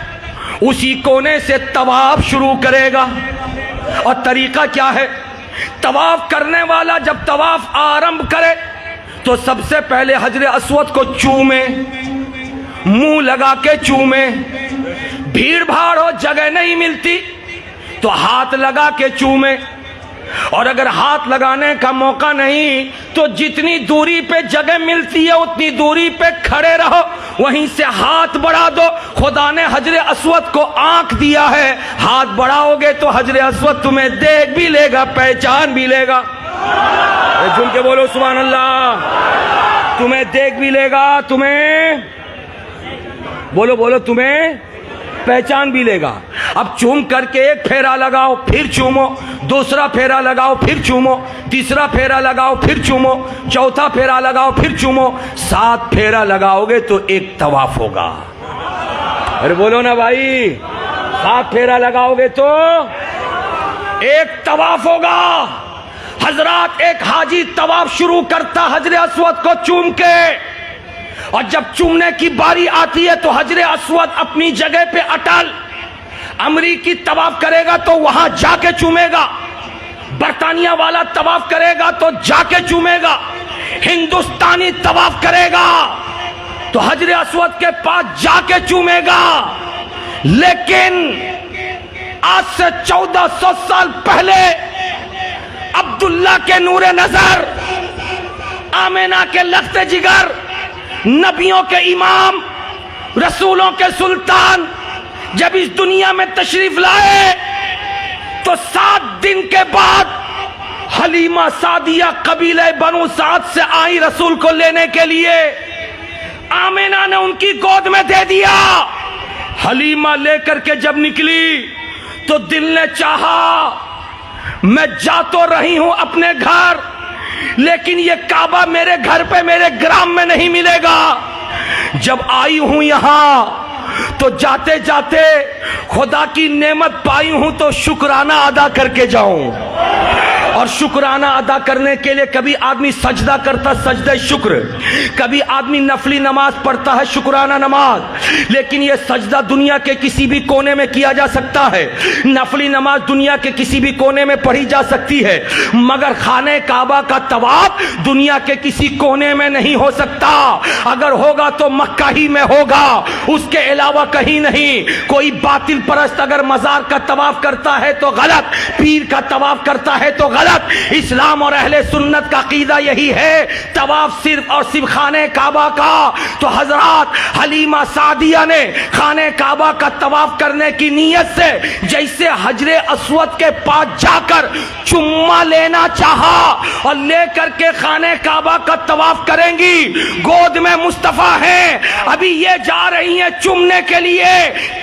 उसी कोने से तवाफ शुरू करेगा। और तरीका क्या है? तवाफ करने वाला जब तवाफ आरंभ करे तो सबसे पहले हजरे अस्वद को चूमे, मुंह लगा के चूमे। भीड़ भाड़ हो, जगह नहीं मिलती तो हाथ लगा के चूमे। और अगर हाथ लगाने का मौका नहीं तो जितनी दूरी पे जगह मिलती है उतनी दूरी पे खड़े रहो, वहीं से हाथ बढ़ा दो। खुदा ने हजरे अस्वद को आंख दिया है, हाथ बढ़ाओगे तो हजरे अस्वद तुम्हें देख भी लेगा, पहचान भी लेगा। झूम के बोलो सुभान अल्लाह। तुम्हें देख भी लेगा, तुम्हें बोलो बोलो, तुम्हें पहचान भी लेगा। अब चूम करके एक फेरा लगाओ, फिर चूमो, दूसरा फेरा लगाओ, फिर चूमो, तीसरा फेरा लगाओ, फिर चूमो, चौथा फेरा लगाओ, फिर चूमो। 7 फेरा लगाओगे तो एक तवाफ होगा। अरे बोलो ना भाई, 7 फेरा लगाओगे तो एक तवाफ होगा। हजरात, एक हाजी तवाफ शुरू करता हजरे अस्वद को चूम के, और जब चूमने की बारी आती है तो हजरे अस्वद अपनी जगह पे अटल। अमरीकी तवाफ करेगा तो वहां जाके चूमेगा, बरतानिया वाला तवाफ करेगा तो जाके चूमेगा, हिंदुस्तानी तवाफ करेगा तो हजरे अस्वद के पास जाके चूमेगा। लेकिन आज से 1400 साल पहले अब्दुल्ला के नूरे नजर, आमिना के लख्ते जिगर, नबियों के इमाम, रसूलों के सुल्तान जब इस दुनिया में तशरीफ लाए तो 7 दिन के बाद हलीमा सादिया कबीले बनु साद से आई रसूल को लेने के लिए। आमिना ने उनकी गोद में दे दिया। हलीमा लेकर के जब निकली तो दिल ने चाहा मैं जा तो रही हूं अपने घर, लेकिन ये काबा मेरे घर पे, मेरे ग्राम में नहीं मिलेगा। जब आई हूं यहां तो जाते जाते खुदा की नेमत पाई हूं तो शुक्राना अदा करके जाऊं। और शुक्राना अदा करने के लिए कभी आदमी सजदा करता, सजदा शुक्र, कभी आदमी नफली नमाज पढ़ता है, शुक्राना नमाज। लेकिन यह सजदा दुनिया के किसी भी कोने में किया जा सकता है, नफली नमाज दुनिया के किसी भी कोने में पढ़ी जा सकती है, मगर खाने काबा का तवाफ दुनिया के किसी कोने में नहीं हो सकता। अगर होगा तो मक्का ही में होगा, उसके अलावा कहीं नहीं। कोई बातिल परस्त अगर मजार का तवाफ करता है तो गलत, पीर का तवाफ करता है तो गलत, गलत। इस्लाम और अहले सुन्नत का अकीदा यही है, तवाफ सिर्फ और सिर्फ खाने काबा का। तो हजरात हलीमा सादिया ने खाने काबा का तवाफ करने की नीयत से जैसे हजरे अस्वद के पास जाकर चुम्मा लेना चाहा और लेकर के खाने काबा का तवाफ करेंगी, गोद में मुस्तफा है, अभी ये जा रही हैं चुमने के लिए।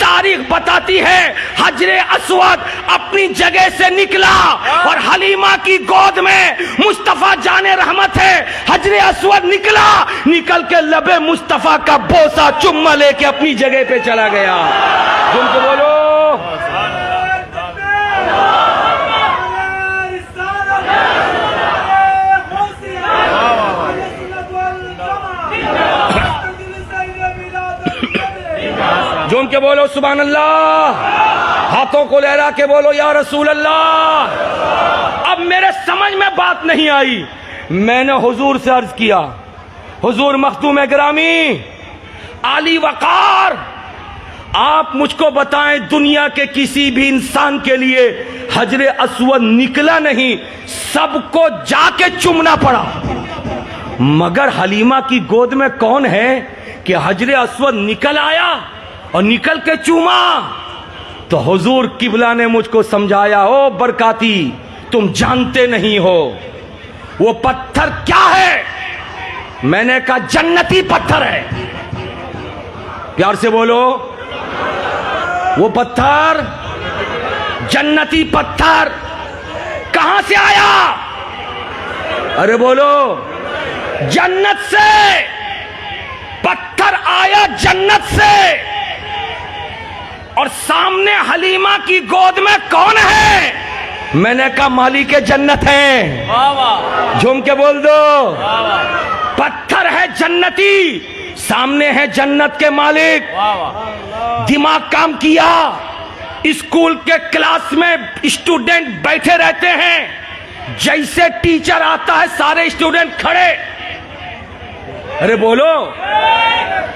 तारीख बताती है हजरे अस्वद अपनी जगह से निकला और हलीमा की गोद में मुस्तफा जाने रहमत है, हजरे अस्वद निकला, निकल के लबे मुस्तफा का बोसा चुम्मा लेके अपनी जगह पे चला गया। झूम के बोलो झूम के बोलो सुभान अल्लाह, हाथों को लहरा के बोलो या रसूल अल्लाह। अब मेरे समझ में बात नहीं आई, मैंने हुजूर से अर्ज किया, हुजूर मखदूम गिरामी आली वकार, आप मुझको बताएं दुनिया के किसी भी इंसान के लिए हजरे अस्वद निकला नहीं, सबको जाके चुमना पड़ा, मगर हलीमा की गोद में कौन है कि हजरे अस्वद निकल आया और निकल के चूमा। तो हुजूर किबला ने मुझको समझाया, ओ बरकाती तुम जानते नहीं हो वो पत्थर क्या है। मैंने कहा जन्नती पत्थर है। प्यार से बोलो, वो पत्थर जन्नती पत्थर कहां से आया? अरे बोलो, जन्नत से पत्थर आया, जन्नत से। और सामने हलीमा की गोद में कौन है? मैंने कहा मालिक जन्नत है। झूम के बोल दो, पत्थर है जन्नती, सामने है जन्नत के मालिक। दिमाग काम किया, स्कूल के क्लास में स्टूडेंट बैठे रहते हैं, जैसे टीचर आता है सारे स्टूडेंट खड़े। अरे बोलो,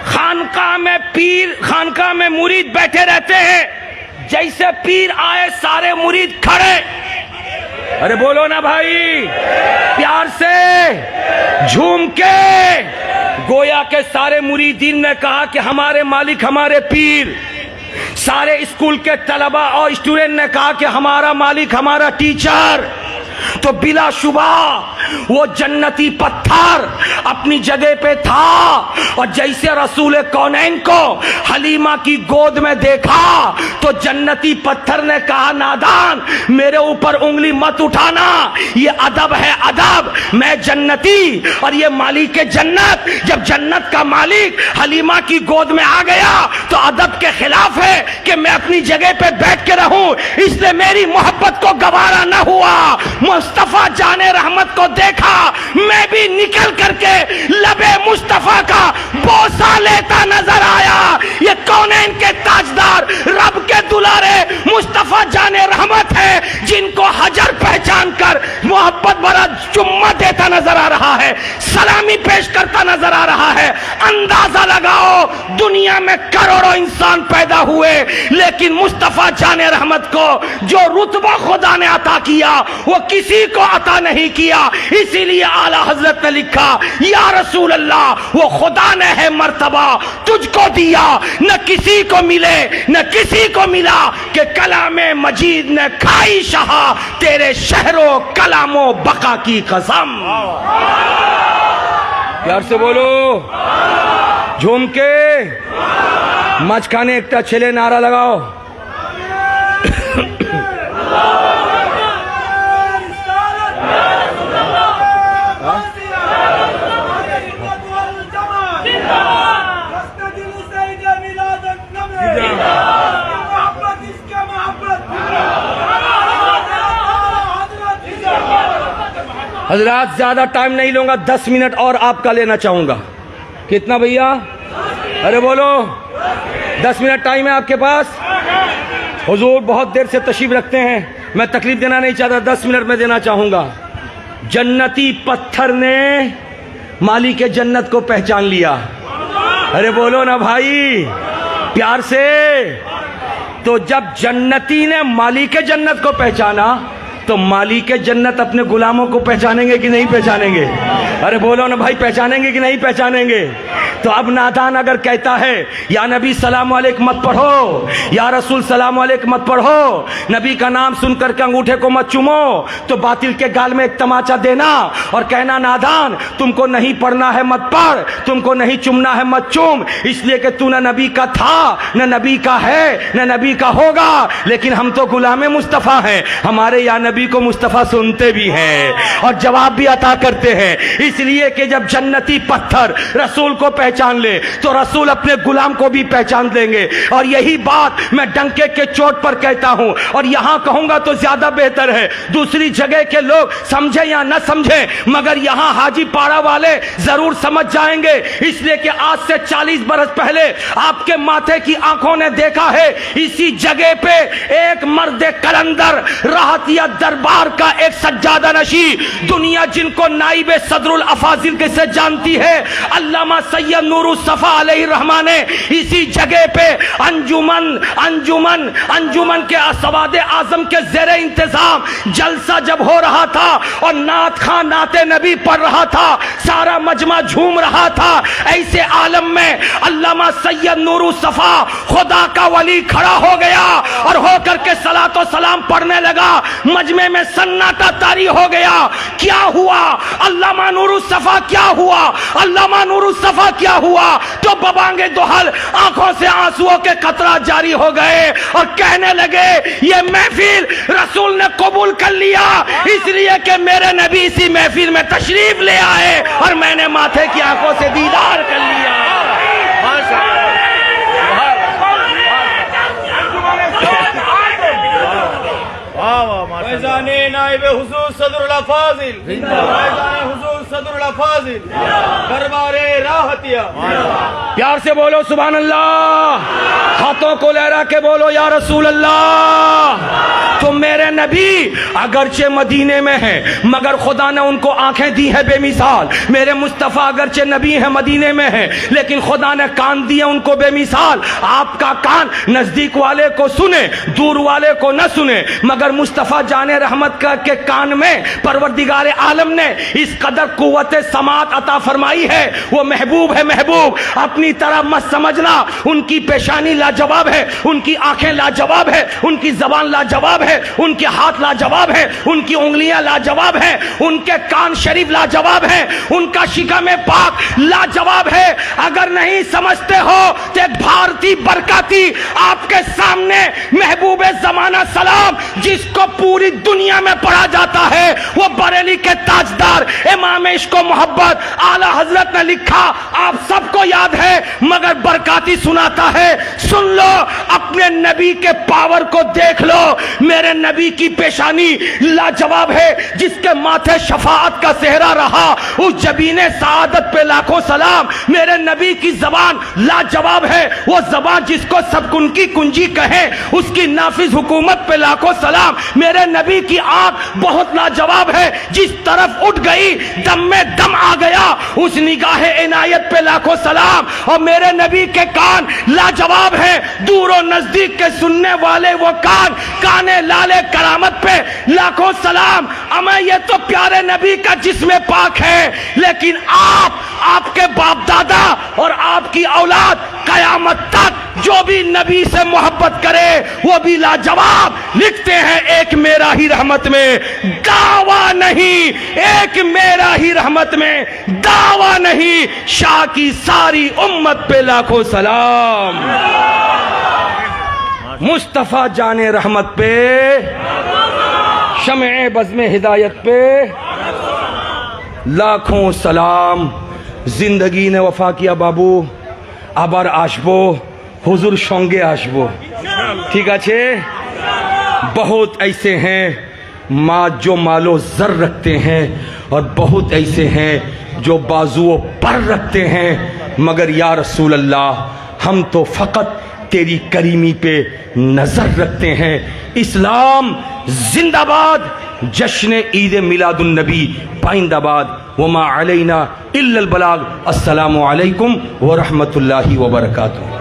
खानका में पीर, खानका में मुरीद बैठे रहते हैं, जैसे पीर आए सारे मुरीद खड़े। अरे बोलो ना भाई, प्यार से झूम के। गोया के सारे मुरीदीन ने कहा कि हमारे मालिक हमारे पीर। सारे स्कूल के तलबा और स्टूडेंट ने कहा कि हमारा मालिक हमारा टीचर। तो बिला शुबा वो जन्नती पत्थर अपनी जगह पे था, और जैसे रसूल कौनैन को हलीमा की गोद में देखा तो जन्नती पत्थर ने कहा, नादान मेरे ऊपर उंगली मत उठाना, ये अदब है अदब, मैं जन्नती और ये मालिक जन्नत। जब जन्नत का मालिक हलीमा की गोद में आ गया तो अदब के खिलाफ है कि मैं अपनी जगह पे बैठ के रहूं, इसलिए मेरी मोहब्बत को गवारा न हुआ। मुस्तफा जाने रहमत को देखा, मैं भी निकल करके लबे मुस्तफा का बोसा लेता नजर आया। ये कौनैन के ताजदार, रब के दुलारे मुस्तफा जाने रहमत है, जिनको हजर पहचान कर मोहब्बत भरा चुम्मा देता नजर आ रहा है, सलामी पेश करता नजर आ रहा है। अंदाजा लगाओ, दुनिया में करोड़ों इंसान पैदा हुए, लेकिन मुस्तफा जाने रहमत को जो रुतबा खुदा ने अता किया वो किसी को अता नहीं किया। इसीलिए आला हजरत ने लिखा, या रसूल अल्लाह, वो खुदा ने है मर्तबा तुझको दिया, न किसी को मिले न किसी को मिला, कि कलामे मजीद ने खाई शाह, तेरे शहरों कलामो बका की कसम। प्यार से बोलो, झूम के মাঝখানে একটা ছেলে নারা লাগাও। हजरात ज्यादा टाइम नहीं लूंगा, 10 मिनट और आपका लेना चाहूंगा। कितना भैया? अरे बोलो, 10 मिनट टाइम है आपके पास? हुजूर बहुत देर से तशरीफ रखते हैं, मैं तकलीफ देना नहीं चाहता, 10 मिनट में देना चाहूंगा। जन्नती पत्थर ने मालिक जन्नत को पहचान लिया। अरे बोलो ना भाई, प्यार से। तो जब जन्नती ने मालिक जन्नत को पहचाना तो मालिक जन्नत अपने गुलामों को पहचानेंगे कि नहीं पहचानेंगे? अरे बोलो ना भाई, पहचानेंगे कि नहीं पहचानेंगे? तो अब नादान अगर कहता है या नबी सलाम अलैक मत पढ़ो, या रसूल सलाम अलैक मत पढ़ो, नबी का नाम सुनकर के अंगूठे को मत चूमो, तो बातिल के गाल में एक तमाचा देना और कहना नादान तुमको नहीं पढ़ना है मत पढ़, तुमको नहीं चूमना है मत चूम, इसलिए कि तू न नबी का था, न नबी का है, न नबी का होगा। लेकिन हम तो गुलामे मुस्तफ़ा हैं, हमारे या नबी को मुस्तफ़ा सुनते भी हैं और जवाब भी अता करते हैं। इसलिए कि जब जन्नती पत्थर रसूल को पहचान ले तो रसूल अपने गुलाम को भी पहचान देंगे। और यही बात मैं डंके के चोट पर कहता हूं और यहां कहूंगा तो ज्यादा बेहतर है, दूसरी जगह के लोग समझे या न समझे, मगर यहां हाजी पाड़ा वाले जरूर समझ जाएंगे। इसलिए कि आज से 40 बरस पहले आपके माथे की आंखों ने देखा है, इसी जगह पे एक मर्द कलंदर राहतिया दरबार का एक सज्जादा नशी, दुनिया जिनको नाइबे सदरुल अफाजिल के से जानती है, अल्लामा सैयद नूरुस्सफा अलैहि रहमान ने इसी जगह पे अंजुमन के सवादे आजम के ज़ेरे इंतजाम जलसा जब हो रहा था और नात खां नाते नबी पढ़ रहा था, सारा मजमा झूम रहा था, ऐसे आलम में अल्लामा सैयद नूरुस्सफा खुदा का वली खड़ा हो गया और होकर के सलातो सलाम पढ़ने लगा। मजमे में सन्नाटा तारी हो गया। क्या हुआ? अल्लामा नूरुस्सफा क्या हुआ? अल्लामा नूरुस्सफा क्या हुआ? तो बबांगे दोहल आंखों से आंसुओं के कतरा जारी हो गए और कहने लगे ये महफिल रसूल ने कबूल कर लिया, इसलिए कि मेरे नबी इसी महफिल में तशरीफ ले आए और मैंने माथे की आंखों से दीदार कर लिया। फैज़ाने नाइबे हुजूर सदरुल अफाजिल, फैज़ाने हुजूर सदरुल अफाजिल, दरबारे राहतिया। प्यार से बोलो सुभान अल्लाह, हाथों को लहरा के बोलो या रसूल अल्लाह। तो मेरे नबी अगरचे मदीने में है मगर खुदा ने उनको आंखें दी है बेमिसाल। मेरे मुस्तफ़ा अगरचे नबी है मदीने में है लेकिन खुदा ने कान दिए उनको बेमिसाल। आपका कान नजदीक वाले को सुने, दूर वाले को न सुने, मगर मुस्तफ़ा जाने रहमत के कान में परवरदिगार आलम ने इस कदर कुव्वत समात अता फरमाई है। वो महबूब है, महबूब अपनी तरह मत समझना। उनकी पेशानी लाजवाब है, उनकी आंखें लाजवाब है, उनकी जबान लाजवाब है, उनके हाथ लाजवाब है, उनकी उंगलियां लाजवाब है, उनके कान शरीफ लाजवाब है, उनका शिकम पाक लाजवाब है। अगर नहीं समझते हो तो एक भारतीय बरकाती आपके सामने महबूब जमाना सलाम जिसको पूरी दुनिया में पढ़ा जाता है, वो बरेली के ताजदार इमाम इश्क मोहब्बत आला हजरत ने लिखा, आप सबको याद है मगर बरकाती सुनाता है। सुन लो, अपने नबी के पावर को देख लो। मेरे नबी की पेशानी लाजवाब है, जिसके माथे शफाअत का सेहरा रहा, उस जबीने सआदत पे लाखों सलाम। मेरे नबी की जबान लाजवाब है, वो जबान जिसको सब कुंकी कुंजी कहे, उसकी नाफिज हुकूमत पे लाखों सलाम। मेरे नबी की आंख बहुत लाजवाब है, जिस तरफ उठ गई दम में दम आ गया, उस निगाह इनायत पे लाखों सलाम। और मेरे नबी के कान लाजवाब है, दूर और नजदीक के सुनने वाले वो कान, काने लाले करामत पे लाखों सलाम। अमे ये तो प्यारे नबी का जिस्म पाक है, लेकिन आप, आपके बाप दादा और आपकी औलाद कयामत तक जो भी नबी से मोहब्बत करे वो भी लाजवाब। लिखते हैं एक मेरा ही रहमत में दावा नहीं, एक मेरा ही रहमत में दावा नहीं, शाह की सारी उम्मत पे लाखों सलाम। मुस्तफा जाने रहमत पे, शमे बज़्म हिदायत पे लाखों सलाम। जिंदगी ने वफा किया बाबू, आबार आसबो, हुजूर संगे आसबो, ठीक है। बहुत ऐसे हैं माँ जो मालो जर रखते हैं और बहुत ऐसे हैं जो बाजुओं पर रखते हैं, मगर या रसूल अल्लाह हम तो फकत तेरी करीमी पे नजर रखते हैं। इस्लाम जिंदाबाद, जश्न ईद मिलादुन नबी पाइंदाबाद। वमा अलैना इल्लल बलाग। अस्सलामु अलैकुम व रहमतुल्लाहि व बरकातुहू।